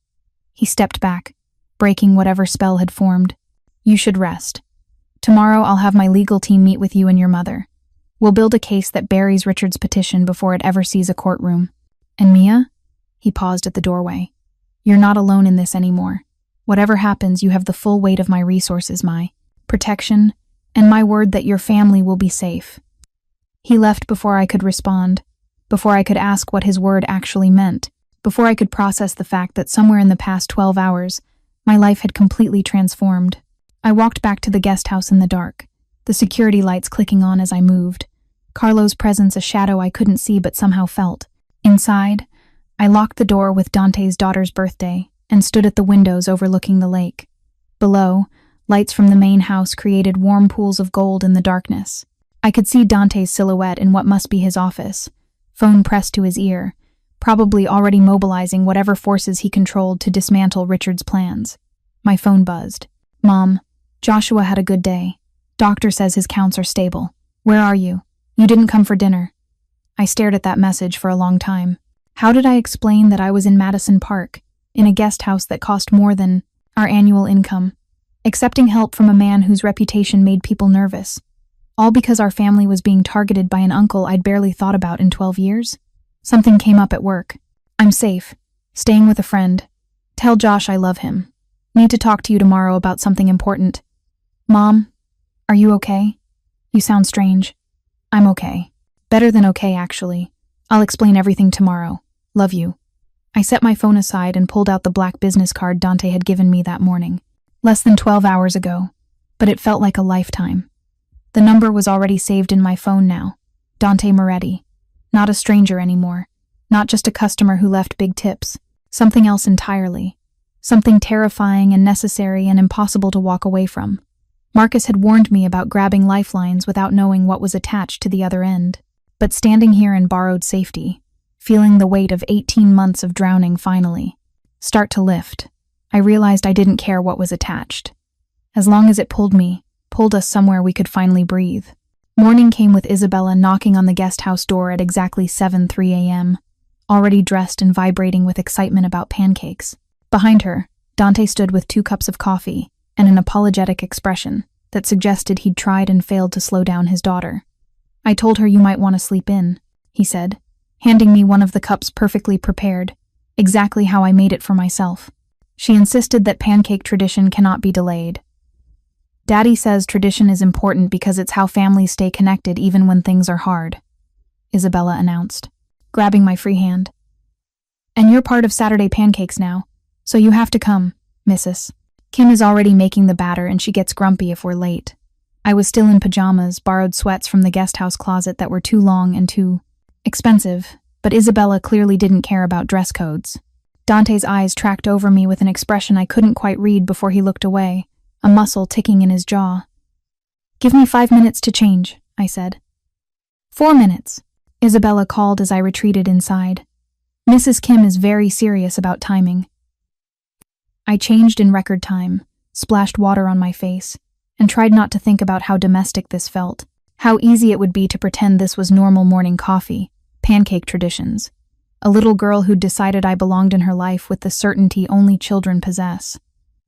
He stepped back, breaking whatever spell had formed. You should rest. Tomorrow I'll have my legal team meet with you and your mother. We'll build a case that buries Richard's petition before it ever sees a courtroom. And Mia? He paused at the doorway. You're not alone in this anymore. Whatever happens, you have the full weight of my resources, my protection, and my word that your family will be safe. He left before I could respond, before I could ask what his word actually meant, before I could process the fact that somewhere in the past 12 hours, my life had completely transformed. I walked back to the guest house in the dark, the security lights clicking on as I moved, Carlo's presence a shadow I couldn't see but somehow felt. Inside, I locked the door with Dante's daughter's birthday and stood at the windows overlooking the lake. Below, lights from the main house created warm pools of gold in the darkness. I could see Dante's silhouette in what must be his office, phone pressed to his ear, probably already mobilizing whatever forces he controlled to dismantle Richard's plans. My phone buzzed. Mom, Joshua had a good day. Doctor says his counts are stable. Where are you? You didn't come for dinner. I stared at that message for a long time. How did I explain that I was in Madison Park, in a guest house that cost more than our annual income, accepting help from a man whose reputation made people nervous, all because our family was being targeted by an uncle I'd barely thought about in 12 years? Something came up at work. I'm safe, staying with a friend. Tell Josh I love him. Need to talk to you tomorrow about something important. Mom, are you okay? You sound strange. I'm okay. Better than okay, actually. I'll explain everything tomorrow. Love you. I set my phone aside and pulled out the black business card Dante had given me that morning. Less than 12 hours ago, but it felt like a lifetime. The number was already saved in my phone now. Dante Moretti. Not a stranger anymore. Not just a customer who left big tips. Something else entirely. Something terrifying and necessary and impossible to walk away from. Marcus had warned me about grabbing lifelines without knowing what was attached to the other end. But standing here in borrowed safety, feeling the weight of 18 months of drowning finally start to lift, I realized I didn't care what was attached. As long as it pulled us somewhere we could finally breathe. Morning came with Isabella knocking on the guest house door at exactly 7:03 a.m., already dressed and vibrating with excitement about pancakes. Behind her, Dante stood with 2 cups of coffee and an apologetic expression that suggested he'd tried and failed to slow down his daughter. I told her you might want to sleep in, he said, handing me one of the cups perfectly prepared, exactly how I made it for myself. She insisted that pancake tradition cannot be delayed. Daddy says tradition is important because it's how families stay connected even when things are hard, Isabella announced, grabbing my free hand. And you're part of Saturday pancakes now, so you have to come, Mrs. Kim is already making the batter and she gets grumpy if we're late. I was still in pajamas, borrowed sweats from the guest house closet that were too long and too expensive, but Isabella clearly didn't care about dress codes. Dante's eyes tracked over me with an expression I couldn't quite read before he looked away, a muscle ticking in his jaw. Give me 5 minutes to change, I said. 4 minutes, Isabella called as I retreated inside. Mrs. Kim is very serious about timing. I changed in record time, splashed water on my face, and tried not to think about how domestic this felt, how easy it would be to pretend this was normal morning coffee, pancake traditions. A little girl who'd decided I belonged in her life with the certainty only children possess.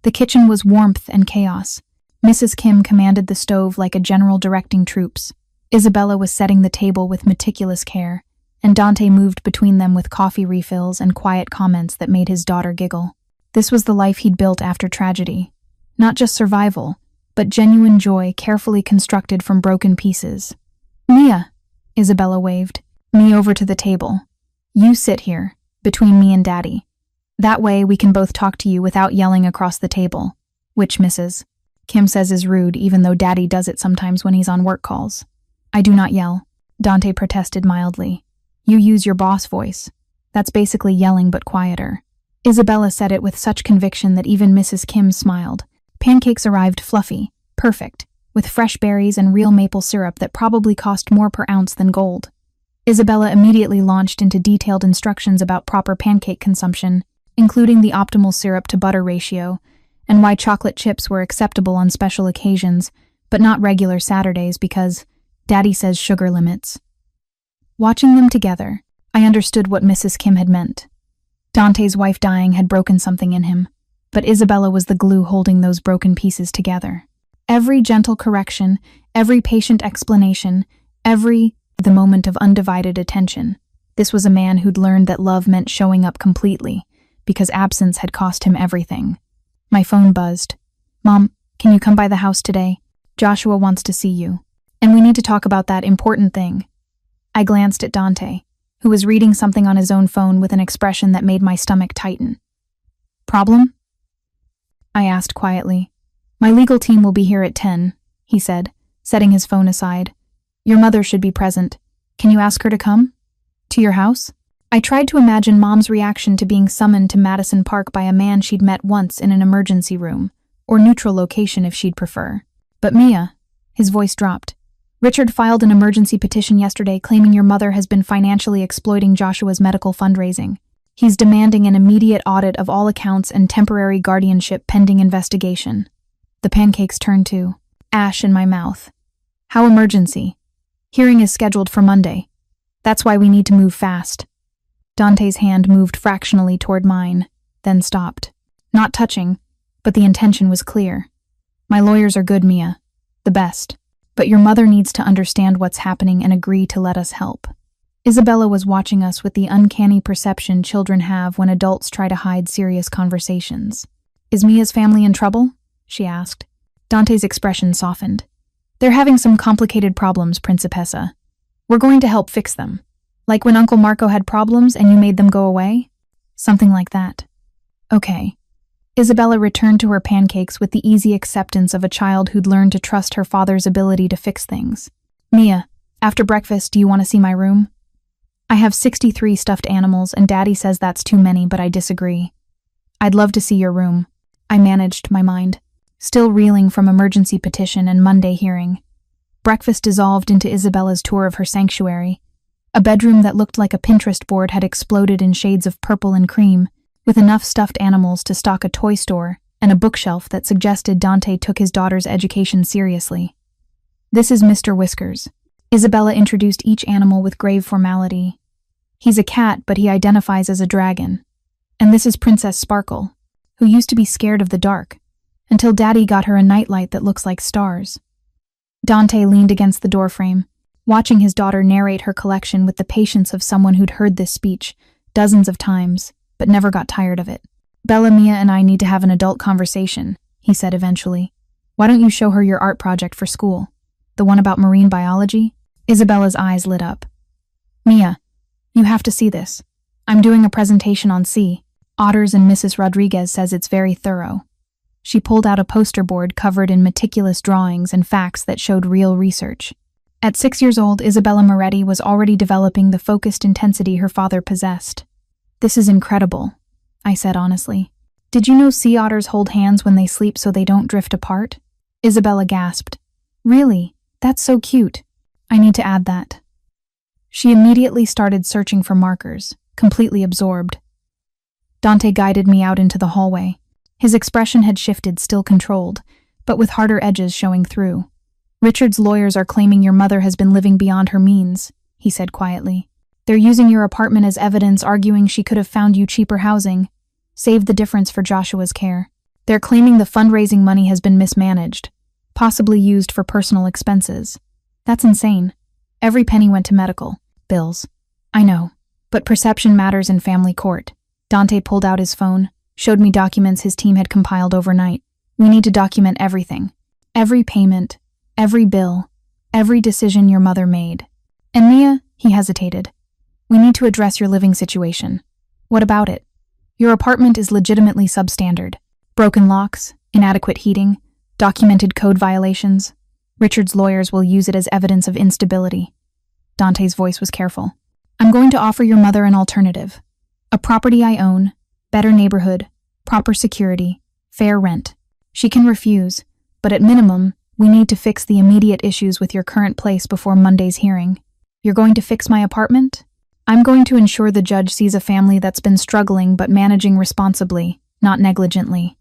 The kitchen was warmth and chaos. Mrs. Kim commanded the stove like a general directing troops. Isabella was setting the table with meticulous care, and Dante moved between them with coffee refills and quiet comments that made his daughter giggle. This was the life he'd built after tragedy. Not just survival, but genuine joy carefully constructed from broken pieces. Mia, Isabella waved me over to the table. You sit here, between me and Daddy. That way we can both talk to you without yelling across the table, which Mrs. Kim says is rude even though Daddy does it sometimes when he's on work calls. I do not yell, Dante protested mildly. You use your boss voice. That's basically yelling but quieter. Isabella said it with such conviction that even Mrs. Kim smiled. Pancakes arrived fluffy, perfect, with fresh berries and real maple syrup that probably cost more per ounce than gold. Isabella immediately launched into detailed instructions about proper pancake consumption, including the optimal syrup-to-butter ratio, and why chocolate chips were acceptable on special occasions, but not regular Saturdays because Daddy says sugar limits. Watching them together, I understood what Mrs. Kim had meant. Dante's wife dying had broken something in him, but Isabella was the glue holding those broken pieces together. Every gentle correction, every patient explanation, the moment of undivided attention. This was a man who'd learned that love meant showing up completely, because absence had cost him everything. My phone buzzed. Mom, can you come by the house today? Joshua wants to see you. And we need to talk about that important thing. I glanced at Dante, who was reading something on his own phone with an expression that made my stomach tighten. Problem? I asked quietly. My legal team will be here at 10, he said, setting his phone aside. Your mother should be present. Can you ask her to come? To your house? I tried to imagine Mom's reaction to being summoned to Madison Park by a man she'd met once in an emergency room, or neutral location if she'd prefer. But Mia, his voice dropped. Richard filed an emergency petition yesterday claiming your mother has been financially exploiting Joshua's medical fundraising. He's demanding an immediate audit of all accounts and temporary guardianship pending investigation. The pancakes turned to ash in my mouth. How emergency? Hearing is scheduled for Monday. That's why we need to move fast. Dante's hand moved fractionally toward mine, then stopped. Not touching, but the intention was clear. My lawyers are good, Mia. The best. But your mother needs to understand what's happening and agree to let us help. Isabella was watching us with the uncanny perception children have when adults try to hide serious conversations. Is Mia's family in trouble? She asked. Dante's expression softened. They're having some complicated problems, Principessa. We're going to help fix them. Like when Uncle Marco had problems and you made them go away? Something like that. Okay. Isabella returned to her pancakes with the easy acceptance of a child who'd learned to trust her father's ability to fix things. Mia, after breakfast, do you want to see my room? I have 63 stuffed animals and Daddy says that's too many, but I disagree. I'd love to see your room. I managed my mind, still reeling from emergency petition and Monday hearing. Breakfast dissolved into Isabella's tour of her sanctuary. A bedroom that looked like a Pinterest board had exploded in shades of purple and cream, with enough stuffed animals to stock a toy store and a bookshelf that suggested Dante took his daughter's education seriously. This is Mr. Whiskers. Isabella introduced each animal with grave formality. He's a cat, but he identifies as a dragon. And this is Princess Sparkle, who used to be scared of the dark, until Daddy got her a nightlight that looks like stars. Dante leaned against the doorframe, watching his daughter narrate her collection with the patience of someone who'd heard this speech dozens of times, but never got tired of it. Bella, Mia, and I need to have an adult conversation, he said eventually. Why don't you show her your art project for school? The one about marine biology? Isabella's eyes lit up. Mia, you have to see this. I'm doing a presentation on sea. Otters, and Mrs. Rodriguez says it's very thorough. She pulled out a poster board covered in meticulous drawings and facts that showed real research. At 6 years old, Isabella Moretti was already developing the focused intensity her father possessed. This is incredible, I said honestly. Did you know sea otters hold hands when they sleep so they don't drift apart? Isabella gasped. Really? That's so cute. I need to add that. She immediately started searching for markers, completely absorbed. Dante guided me out into the hallway. His expression had shifted, still controlled, but with harder edges showing through. Richard's lawyers are claiming your mother has been living beyond her means, he said quietly. They're using your apartment as evidence, arguing she could have found you cheaper housing, saved the difference for Joshua's care. They're claiming the fundraising money has been mismanaged, possibly used for personal expenses. That's insane. Every penny went to medical bills. I know, but perception matters in family court. Dante pulled out his phone, showed me documents his team had compiled overnight. We need to document everything. Every payment, every bill, every decision your mother made. And Mia, he hesitated. We need to address your living situation. What about it? Your apartment is legitimately substandard. Broken locks, inadequate heating, documented code violations. Richard's lawyers will use it as evidence of instability. Dante's voice was careful. I'm going to offer your mother an alternative. A property I own, better neighborhood, proper security, fair rent. She can refuse, but at minimum, we need to fix the immediate issues with your current place before Monday's hearing. You're going to fix my apartment? I'm going to ensure the judge sees a family that's been struggling but managing responsibly, not negligently.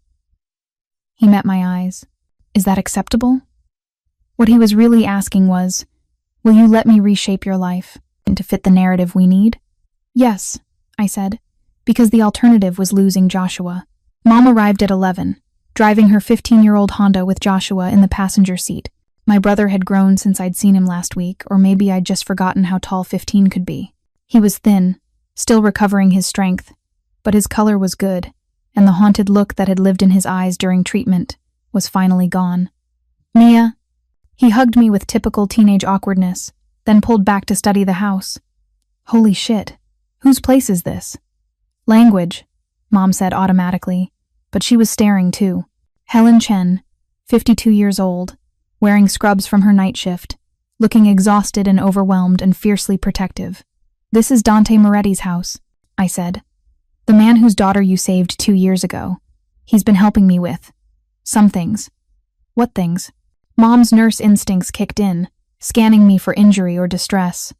He met my eyes. Is that acceptable? What he was really asking was, will you let me reshape your life and to fit the narrative we need? Yes, I said, because the alternative was losing Joshua. Mom arrived at 11, driving her 15-year-old Honda with Joshua in the passenger seat. My brother had grown since I'd seen him last week, or maybe I'd just forgotten how tall 15 could be. He was thin, still recovering his strength, but his color was good, and the haunted look that had lived in his eyes during treatment was finally gone. Mia. He hugged me with typical teenage awkwardness, then pulled back to study the house. Holy shit. Whose place is this? Language, Mom said automatically, but she was staring too. Helen Chen, 52 years old, wearing scrubs from her night shift, looking exhausted and overwhelmed and fiercely protective. This is Dante Moretti's house, I said. The man whose daughter you saved 2 years ago. He's been helping me with some things. What things? Mom's nurse instincts kicked in, scanning me for injury or distress.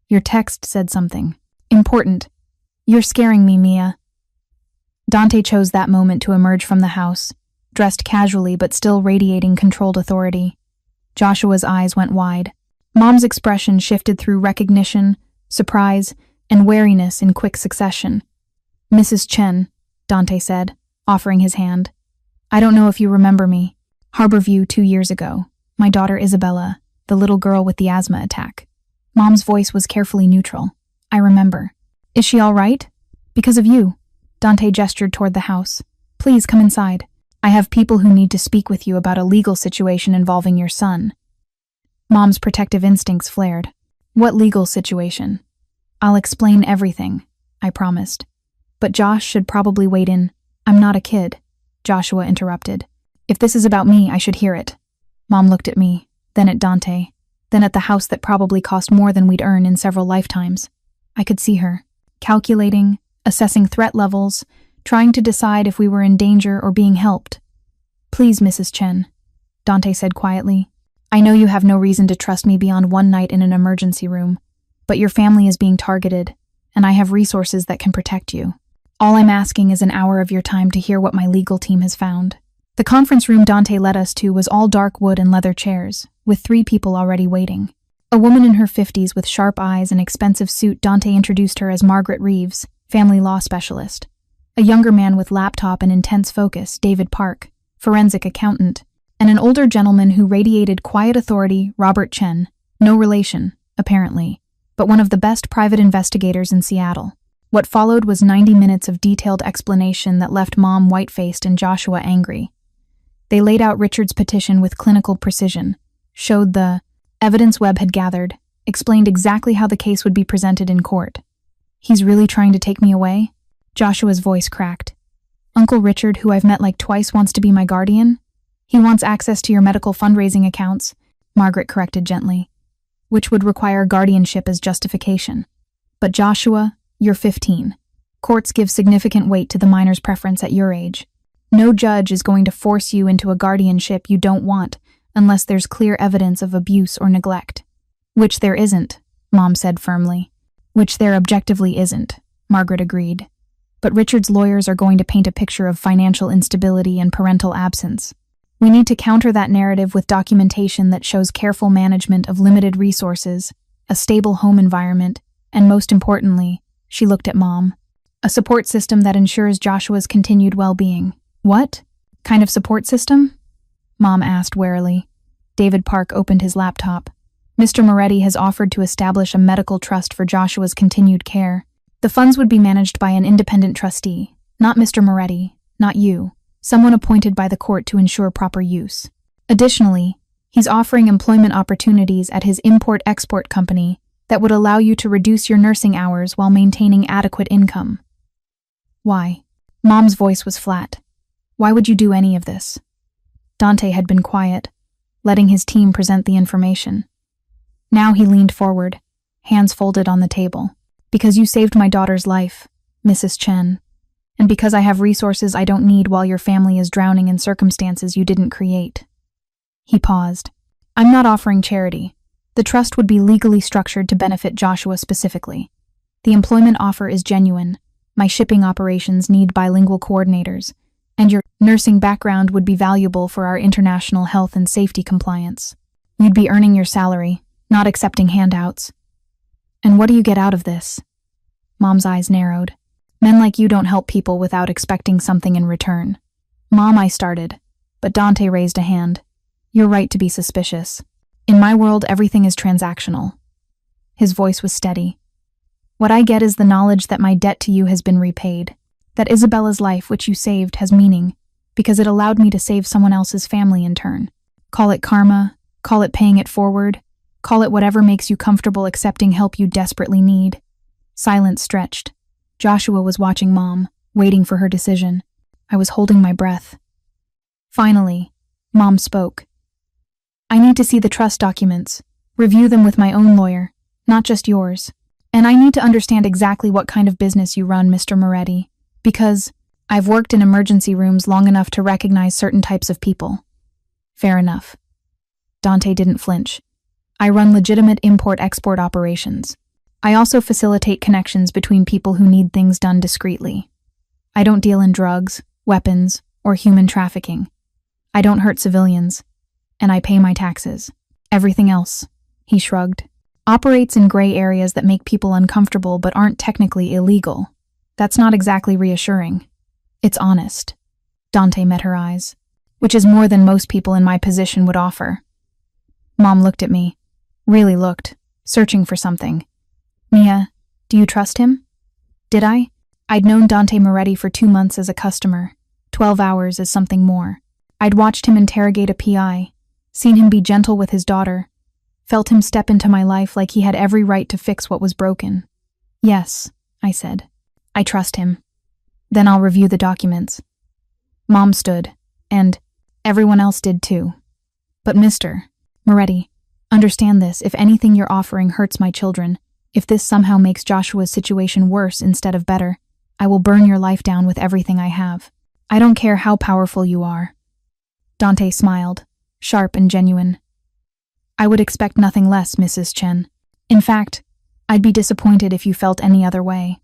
Your text said something important. You're scaring me, Mia. Dante chose that moment to emerge from the house, dressed casually but still radiating controlled authority. Joshua's eyes went wide. Mom's expression shifted through recognition, surprise, and wariness in quick succession. Mrs. Chen, Dante said, offering his hand. I don't know if you remember me. Harborview 2 years ago. My daughter Isabella, the little girl with the asthma attack. Mom's voice was carefully neutral. I remember. Is she all right? Because of you. Dante gestured toward the house. Please come inside. I have people who need to speak with you about a legal situation involving your son. Mom's protective instincts flared. What legal situation? I'll explain everything, I promised. But Josh should probably wait in. I'm not a kid, Joshua interrupted. If this is about me, I should hear it. Mom looked at me, then at Dante, then at the house that probably cost more than we'd earn in several lifetimes. I could see her, calculating, assessing threat levels, trying to decide if we were in danger or being helped. Please, Mrs. Chen, Dante said quietly. I know you have no reason to trust me beyond one night in an emergency room, but your family is being targeted, and I have resources that can protect you. All I'm asking is an hour of your time to hear what my legal team has found. The conference room Dante led us to was all dark wood and leather chairs, with 3 people already waiting. A woman in her 50s with sharp eyes and expensive suit. Dante introduced her as Margaret Reeves, family law specialist. A younger man with laptop and intense focus, David Park, forensic accountant, and an older gentleman who radiated quiet authority, Robert Chen, no relation, apparently, but one of the best private investigators in Seattle. What followed was 90 minutes of detailed explanation that left Mom white-faced and Joshua angry. They laid out Richard's petition with clinical precision, showed the evidence Webb had gathered, explained exactly how the case would be presented in court. He's really trying to take me away? Joshua's voice cracked. Uncle Richard, who I've met like twice, wants to be my guardian? He wants access to your medical fundraising accounts, Margaret corrected gently, which would require guardianship as justification. But Joshua, you're 15. Courts give significant weight to the minor's preference at your age. No judge is going to force you into a guardianship you don't want unless there's clear evidence of abuse or neglect. Which there isn't, Mom said firmly. Which there objectively isn't, Margaret agreed. But Richard's lawyers are going to paint a picture of financial instability and parental absence. We need to counter that narrative with documentation that shows careful management of limited resources, a stable home environment, and most importantly, she looked at Mom, a support system that ensures Joshua's continued well-being. What kind of support system? Mom asked warily. David Park opened his laptop. Mr. Moretti has offered to establish a medical trust for Joshua's continued care. The funds would be managed by an independent trustee, not Mr. Moretti, not you, someone appointed by the court to ensure proper use. Additionally, he's offering employment opportunities at his import-export company that would allow you to reduce your nursing hours while maintaining adequate income. Why? Mom's voice was flat. Why would you do any of this? Dante had been quiet, letting his team present the information. Now he leaned forward, hands folded on the table. Because you saved my daughter's life, Mrs. Chen, and because I have resources I don't need while your family is drowning in circumstances you didn't create. He paused. I'm not offering charity. The trust would be legally structured to benefit Joshua specifically. The employment offer is genuine. My shipping operations need bilingual coordinators, and your nursing background would be valuable for our international health and safety compliance. You'd be earning your salary, not accepting handouts. And what do you get out of this? Mom's eyes narrowed. Men like you don't help people without expecting something in return. Mom, I started, but Dante raised a hand. You're right to be suspicious. In my world, everything is transactional. His voice was steady. What I get is the knowledge that my debt to you has been repaid, that Isabella's life, which you saved, has meaning, because it allowed me to save someone else's family in turn. Call it karma, call it paying it forward, call it whatever makes you comfortable accepting help you desperately need. Silence stretched. Joshua was watching Mom, waiting for her decision. I was holding my breath. Finally, Mom spoke. I need to see the trust documents, review them with my own lawyer, not just yours. And I need to understand exactly what kind of business you run, Mr. Moretti, because I've worked in emergency rooms long enough to recognize certain types of people. Fair enough. Dante didn't flinch. I run legitimate import-export operations. I also facilitate connections between people who need things done discreetly. I don't deal in drugs, weapons, or human trafficking. I don't hurt civilians. And I pay my taxes. Everything else, he shrugged, operates in gray areas that make people uncomfortable but aren't technically illegal. That's not exactly reassuring. It's honest. Dante met her eyes, which is more than most people in my position would offer. Mom looked at me, really looked, searching for something. Mia, do you trust him? Did I? I'd known Dante Moretti for 2 months as a customer, 12 hours as something more. I'd watched him interrogate a PI, seen him be gentle with his daughter, felt him step into my life like he had every right to fix what was broken. Yes, I said. I trust him. Then I'll review the documents. Mom stood, and everyone else did too. But Mr. Moretti, understand this, if anything you're offering hurts my children, if this somehow makes Joshua's situation worse instead of better, I will burn your life down with everything I have. I don't care how powerful you are. Dante smiled, sharp and genuine. I would expect nothing less, Mrs. Chen. In fact, I'd be disappointed if you felt any other way.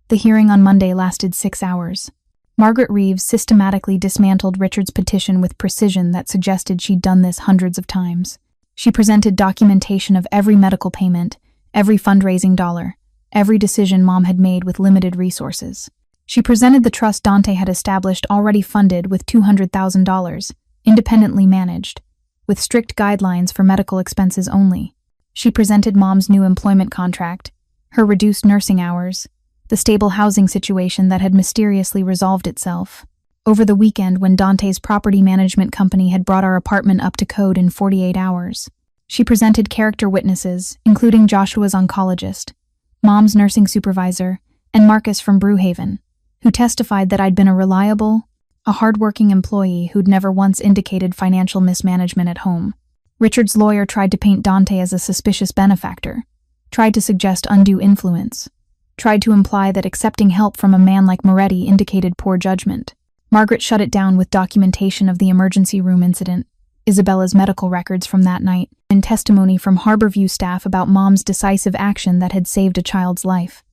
The hearing on Monday lasted 6 hours. Margaret Reeves systematically dismantled Richard's petition with precision that suggested she'd done this hundreds of times. She presented documentation of every medical payment, every fundraising dollar, every decision Mom had made with limited resources. She presented the trust Dante had established already funded with $200,000, independently managed, with strict guidelines for medical expenses only. She presented Mom's new employment contract, her reduced nursing hours, the stable housing situation that had mysteriously resolved itself. Over the weekend when Dante's property management company had brought our apartment up to code in 48 hours. She presented character witnesses, including Joshua's oncologist, Mom's nursing supervisor, and Marcus from Brew Haven, who testified that I'd been a reliable, a hard-working employee who'd never once indicated financial mismanagement at home. Richard's lawyer tried to paint Dante as a suspicious benefactor, tried to suggest undue influence, tried to imply that accepting help from a man like Moretti indicated poor judgment. Margaret shut it down with documentation of the emergency room incident, Isabella's medical records from that night, and testimony from Harborview staff about Mom's decisive action that had saved a child's life.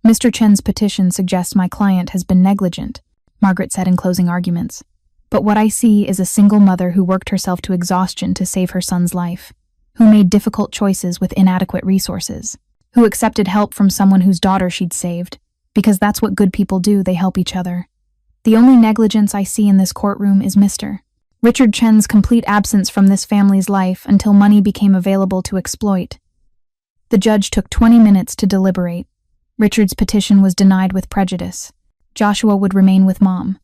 Mr. Chen's petition suggests my client has been negligent, Margaret said in closing arguments. But what I see is a single mother who worked herself to exhaustion to save her son's life, who made difficult choices with inadequate resources, who accepted help from someone whose daughter she'd saved, because that's what good people do, they help each other. The only negligence I see in this courtroom is Mr. Richard Chen's complete absence from this family's life until money became available to exploit. The judge took 20 minutes to deliberate. Richard's petition was denied with prejudice. Joshua would remain with Mom.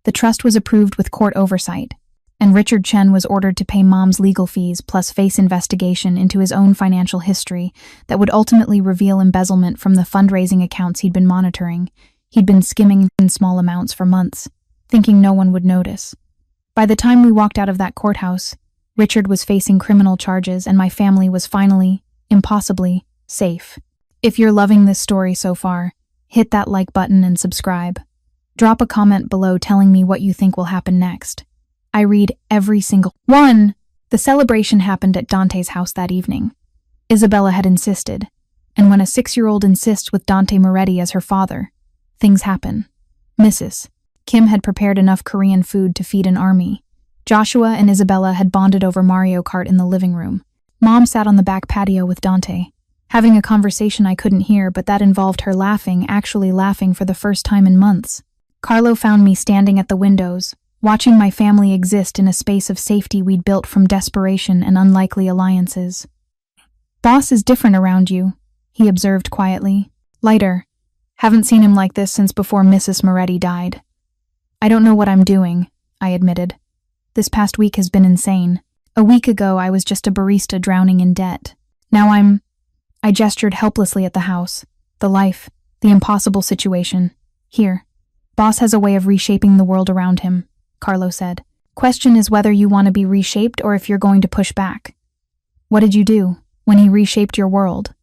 The trust was approved with court oversight, and Richard Chen was ordered to pay Mom's legal fees plus face investigation into his own financial history that would ultimately reveal embezzlement from the fundraising accounts he'd been monitoring. He'd been skimming in small amounts for months, thinking no one would notice. By the time we walked out of that courthouse, Richard was facing criminal charges and my family was finally, impossibly, safe. If you're loving this story so far, hit that like button and subscribe. Drop a comment below telling me what you think will happen next. I read every single one. The celebration happened at Dante's house that evening. Isabella had insisted, and when a 6-year-old insists with Dante Moretti as her father, things happen. Mrs. Kim had prepared enough Korean food to feed an army. Joshua and Isabella had bonded over Mario Kart in the living room. Mom sat on the back patio with Dante, having a conversation I couldn't hear, but that involved her laughing, actually laughing for the first time in months. Carlo found me standing at the windows, watching my family exist in a space of safety we'd built from desperation and unlikely alliances. "Boss is different around you," he observed quietly. "Lighter. Haven't seen him like this since before Mrs. Moretti died." "I don't know what I'm doing," I admitted. "This past week has been insane. A week ago I was just a barista drowning in debt. Now I gestured helplessly at the house, the life, the impossible situation. Here. Boss has a way of reshaping the world around him," Carlo said. "Question is whether you want to be reshaped or if you're going to push back. What did you do when he reshaped your world?"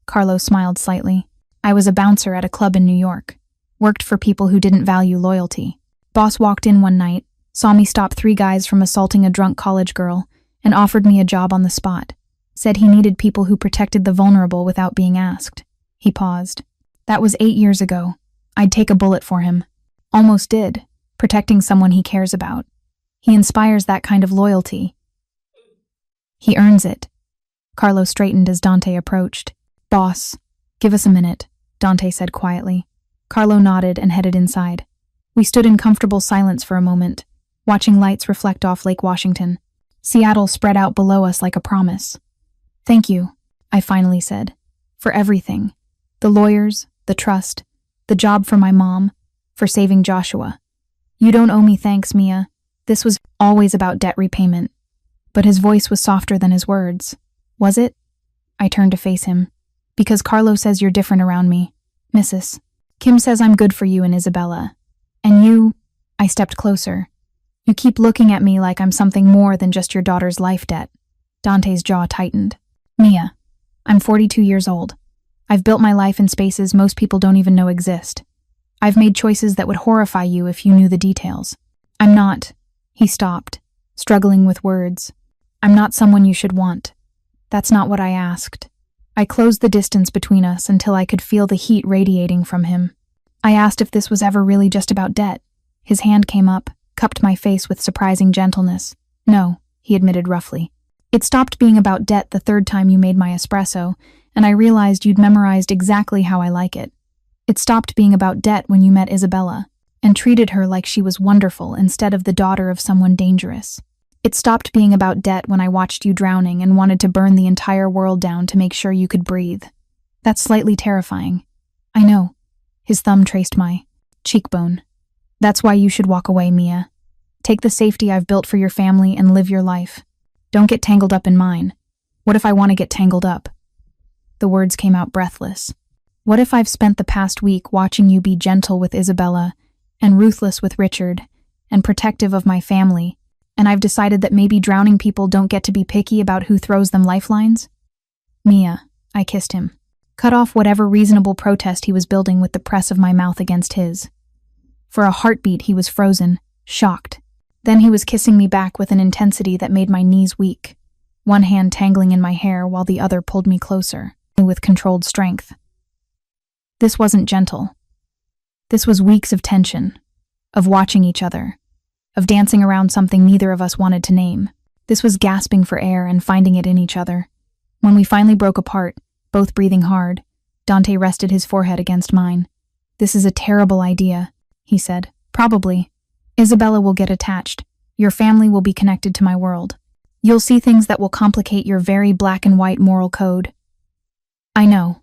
Carlo smiled slightly. "I was a bouncer at a club in New York. Worked for people who didn't value loyalty. Boss walked in one night, saw me stop 3 guys from assaulting a drunk college girl, and offered me a job on the spot. Said he needed people who protected the vulnerable without being asked." He paused. "That was 8 years ago. I'd take a bullet for him. Almost did, protecting someone he cares about. He inspires that kind of loyalty. He earns it." Carlo straightened as Dante approached. "Boss, give us a minute," Dante said quietly. Carlo nodded and headed inside. We stood in comfortable silence for a moment, watching lights reflect off Lake Washington. Seattle spread out below us like a promise. "Thank you," I finally said, "for everything. The lawyers, the trust, the job for my mom, for saving Joshua. You don't owe me thanks, Mia. This was always about debt repayment." But his voice was softer than his words. "Was it?" I turned to face him. "Because Carlo says you're different around me. Mrs. Kim says I'm good for you and Isabella. And you," I stepped closer, "you keep looking at me like I'm something more than just your daughter's life debt." Dante's jaw tightened. "Mia, I'm 42 years old. I've built my life in spaces most people don't even know exist. I've made choices that would horrify you if you knew the details. I'm not," he stopped, struggling with words. "I'm not someone you should want. That's not what I asked." I closed the distance between us until I could feel the heat radiating from him. I asked if this was ever really just about debt. His hand came up, cupped my face with surprising gentleness. "No," he admitted roughly. "It stopped being about debt the 3rd time you made my espresso, and I realized you'd memorized exactly how I like it. It stopped being about debt when you met Isabella, and treated her like she was wonderful instead of the daughter of someone dangerous. It stopped being about debt when I watched you drowning and wanted to burn the entire world down to make sure you could breathe. That's slightly terrifying." "I know." His thumb traced my cheekbone. "That's why you should walk away, Mia. Take the safety I've built for your family and live your life. Don't get tangled up in mine. What if I want to get tangled up?" The words came out breathless. "What if I've spent the past week watching you be gentle with Isabella and ruthless with Richard and protective of my family, and I've decided that maybe drowning people don't get to be picky about who throws them lifelines?" "Mia," I kissed him. Cut off whatever reasonable protest he was building with the press of my mouth against his. For a heartbeat he was frozen, shocked. Then he was kissing me back with an intensity that made my knees weak, one hand tangling in my hair while the other pulled me closer, with controlled strength. This wasn't gentle. This was weeks of tension, of watching each other, of dancing around something neither of us wanted to name. This was gasping for air and finding it in each other. When we finally broke apart, both breathing hard, Dante rested his forehead against mine. "This is a terrible idea," he said. "Probably. Isabella will get attached. Your family will be connected to my world. You'll see things that will complicate your very black and white moral code." "I know.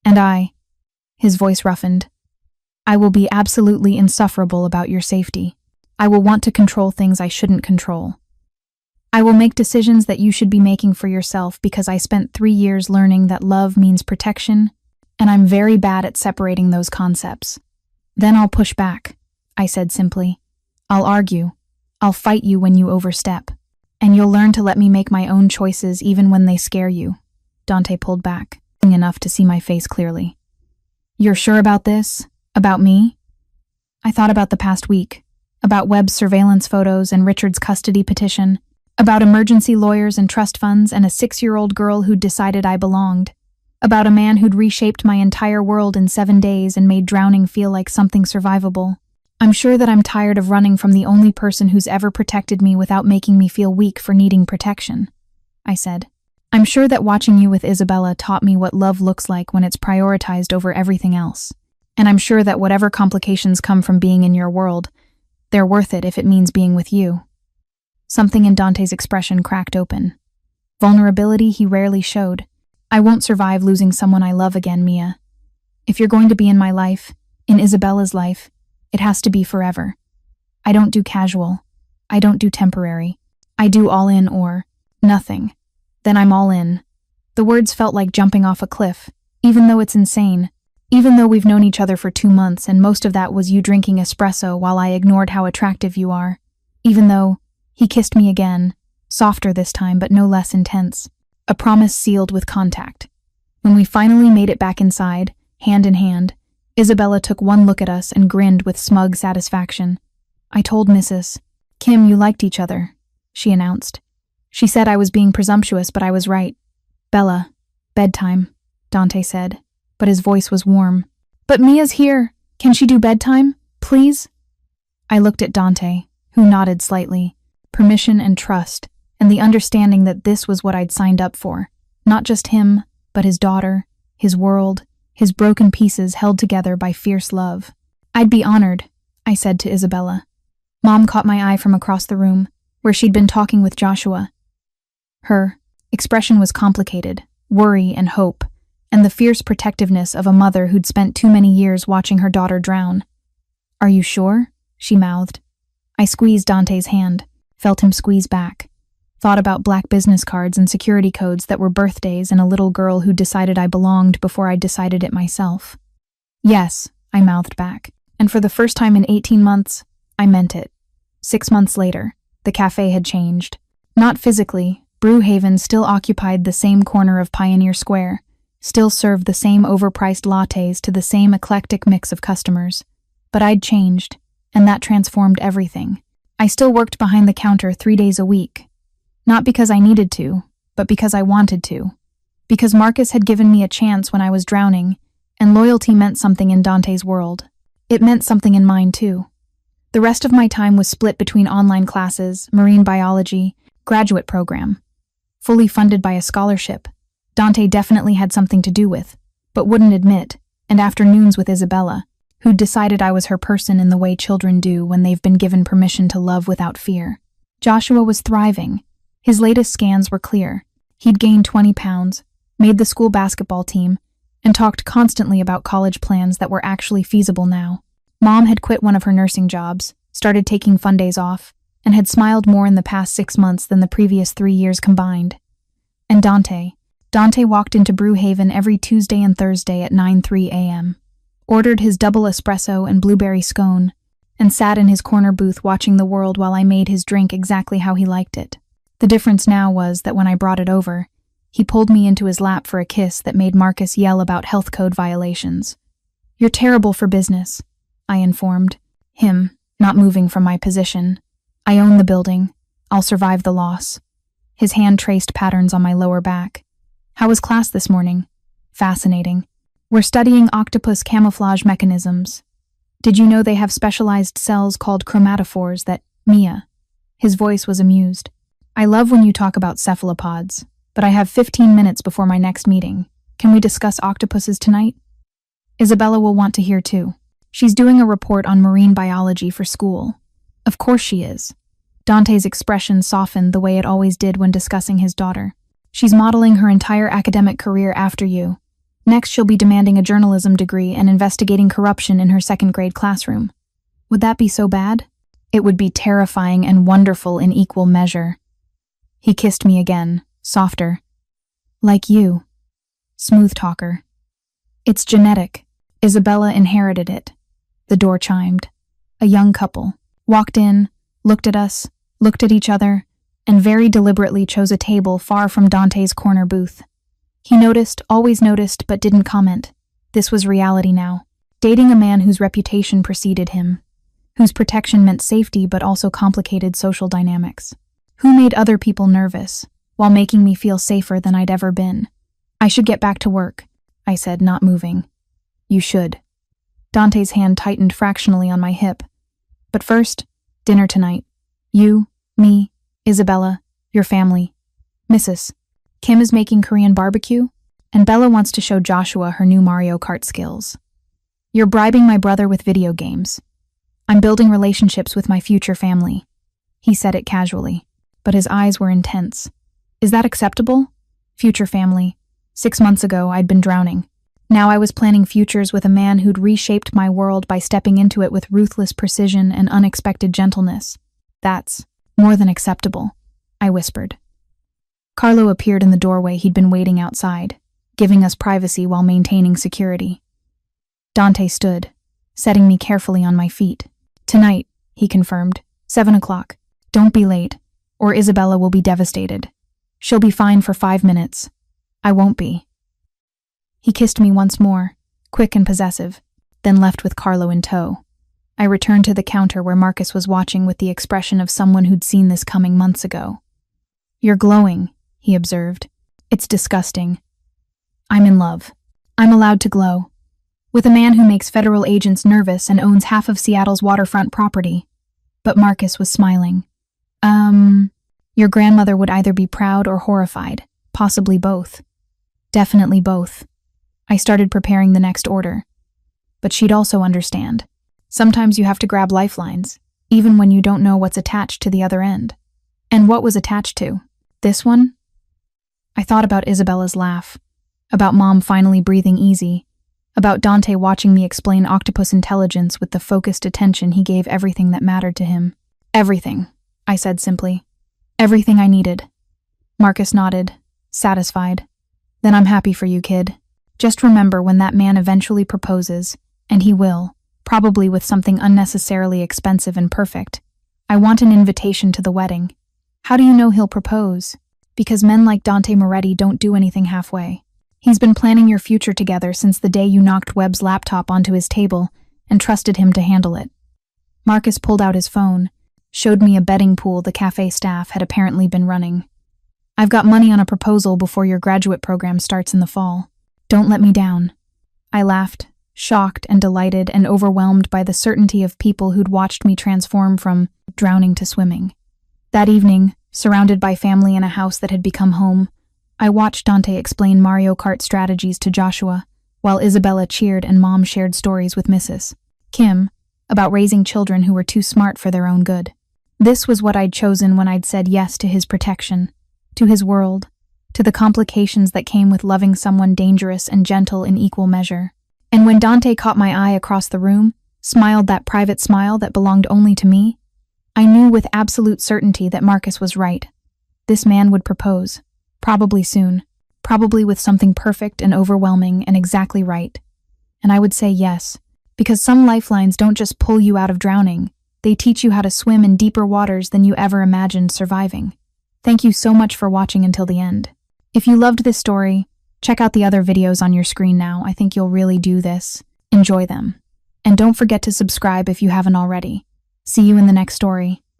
And his voice roughened, "I will be absolutely insufferable about your safety. I will want to control things I shouldn't control. I will make decisions that you should be making for yourself because I spent 3 years learning that love means protection, and I'm very bad at separating those concepts. Then I'll push back," I said simply. "I'll argue. I'll fight you when you overstep. And you'll learn to let me make my own choices even when they scare you." Dante pulled back, enough to see my face clearly. "You're sure about this? About me?" I thought about the past week, about Webb's surveillance photos and Richard's custody petition, about emergency lawyers and trust funds and a 6-year-old girl who'd decided I belonged, about a man who'd reshaped my entire world in 7 days and made drowning feel like something survivable. I'm sure that I'm tired of running from the only person who's ever protected me without making me feel weak for needing protection," I said. "I'm sure that watching you with Isabella taught me what love looks like when it's prioritized over everything else. And I'm sure that whatever complications come from being in your world, they're worth it if it means being with you." Something in Dante's expression cracked open. Vulnerability he rarely showed. "I won't survive losing someone I love again, Mia. If you're going to be in my life, in Isabella's life, it has to be forever. I don't do casual. I don't do temporary. I do all in or nothing. Then I'm all in." The words felt like jumping off a cliff, even though it's insane. Even though we've known each other for 2 months and most of that was you drinking espresso while I ignored how attractive you are. Even though he kissed me again, softer this time but no less intense. A promise sealed with contact. When we finally made it back inside, hand in hand, Isabella took one look at us and grinned with smug satisfaction. "I told Mrs. Kim you liked each other," she announced. "She said I was being presumptuous, but I was right." "Bella, bedtime," Dante said, but his voice was warm. "But Mia's here. Can she do bedtime, please?" I looked at Dante, who nodded slightly. Permission and trust, and the understanding that this was what I'd signed up for. Not just him, but his daughter, his world, his broken pieces held together by fierce love. "I'd be honored," I said to Isabella. Mom caught my eye from across the room, where she'd been talking with Joshua. Her expression was complicated, worry and hope, and the fierce protectiveness of a mother who'd spent too many years watching her daughter drown. "Are you sure?" she mouthed. I squeezed Dante's hand, felt him squeeze back, thought about black business cards and security codes that were birthdays and a little girl who decided I belonged before I decided it myself. "Yes," I mouthed back, and for the first time in 18 months, I meant it. 6 months later, the cafe had changed. Not physically, Brew Haven still occupied the same corner of Pioneer Square, still served the same overpriced lattes to the same eclectic mix of customers. But I'd changed, and that transformed everything. I still worked behind the counter 3 days a week. Not because I needed to, but because I wanted to. Because Marcus had given me a chance when I was drowning, and loyalty meant something in Dante's world. It meant something in mine too. The rest of my time was split between online classes, marine biology, graduate program. Fully funded by a scholarship, Dante definitely had something to do with, but wouldn't admit, and afternoons with Isabella, who'd decided I was her person in the way children do when they've been given permission to love without fear. Joshua was thriving. His latest scans were clear. He'd gained 20 pounds, made the school basketball team, and talked constantly about college plans that were actually feasible now. Mom had quit one of her nursing jobs, started taking fun days off, and had smiled more in the past 6 months than the previous 3 years combined. And Dante walked into Brew Haven every Tuesday and Thursday at 9:03 a.m., ordered his double espresso and blueberry scone, and sat in his corner booth watching the world while I made his drink exactly how he liked it. The difference now was that when I brought it over, he pulled me into his lap for a kiss that made Marcus yell about health code violations. "You're terrible for business," I informed him, not moving from my position. I own the building. I'll survive the loss. His hand traced patterns on my lower back. How was class this morning? Fascinating. We're studying octopus camouflage mechanisms. Did you know they have specialized cells called chromatophores that, Mia? His voice was amused. I love when you talk about cephalopods, but I have 15 minutes before my next meeting. Can we discuss octopuses tonight? Isabella will want to hear too. She's doing a report on marine biology for school. Of course she is. Dante's expression softened the way it always did when discussing his daughter. She's modeling her entire academic career after you. Next, she'll be demanding a journalism degree and investigating corruption in her second-grade classroom. Would that be so bad? It would be terrifying and wonderful in equal measure. He kissed me again, softer. Like you. Smooth talker. It's genetic. Isabella inherited it. The door chimed. A young couple walked in, looked at us, looked at each other, and very deliberately chose a table far from Dante's corner booth. He noticed, always noticed, but didn't comment. This was reality now. Dating a man whose reputation preceded him, whose protection meant safety but also complicated social dynamics, who made other people nervous, while making me feel safer than I'd ever been. I should get back to work, I said, not moving. You should. Dante's hand tightened fractionally on my hip. But first, dinner tonight. You, me, Isabella, your family. Mrs. Kim is making Korean barbecue, and Bella wants to show Joshua her new Mario Kart skills. You're bribing my brother with video games. I'm building relationships with my future family. He said it casually, but his eyes were intense. Is that acceptable? Future family. 6 months ago, I'd been drowning. Now I was planning futures with a man who'd reshaped my world by stepping into it with ruthless precision and unexpected gentleness. That's more than acceptable, I whispered. Carlo appeared in the doorway. He'd been waiting outside, giving us privacy while maintaining security. Dante stood, setting me carefully on my feet. Tonight, he confirmed, 7 o'clock. Don't be late, or Isabella will be devastated. She'll be fine for 5 minutes. I won't be. He kissed me once more, quick and possessive, then left with Carlo in tow. I returned to the counter where Marcus was watching with the expression of someone who'd seen this coming months ago. You're glowing, he observed. It's disgusting. I'm in love. I'm allowed to glow. With a man who makes federal agents nervous and owns half of Seattle's waterfront property. But Marcus was smiling. Your grandmother would either be proud or horrified, possibly both. Definitely both. I started preparing the next order. But she'd also understand. Sometimes you have to grab lifelines, even when you don't know what's attached to the other end. And what was attached to? This one? I thought about Isabella's laugh, about Mom finally breathing easy, about Dante watching me explain octopus intelligence with the focused attention he gave everything that mattered to him. Everything, I said simply. Everything I needed. Marcus nodded, satisfied. Then I'm happy for you, kid. Just remember when that man eventually proposes, and he will, probably with something unnecessarily expensive and perfect. I want an invitation to the wedding. How do you know he'll propose? Because men like Dante Moretti don't do anything halfway. He's been planning your future together since the day you knocked Webb's laptop onto his table and trusted him to handle it. Marcus pulled out his phone, showed me a betting pool the Café staff had apparently been running. I've got money on a proposal before your graduate program starts in the fall. Don't let me down. I laughed, shocked and delighted and overwhelmed by the certainty of people who'd watched me transform from drowning to swimming. That evening, surrounded by family in a house that had become home, I watched Dante explain Mario Kart strategies to Joshua, while Isabella cheered and Mom shared stories with Mrs. Kim about raising children who were too smart for their own good. This was what I'd chosen when I'd said yes to his protection, to his world, to the complications that came with loving someone dangerous and gentle in equal measure. And when Dante caught my eye across the room, smiled that private smile that belonged only to me, I knew with absolute certainty that Marcus was right. This man would propose, probably soon, probably with something perfect and overwhelming and exactly right. And I would say yes, because some lifelines don't just pull you out of drowning, they teach you how to swim in deeper waters than you ever imagined surviving. Thank you so much for watching until the end. If you loved this story, check out the other videos on your screen now. I think you'll really do this. Enjoy them. And don't forget to subscribe if you haven't already. See you in the next story.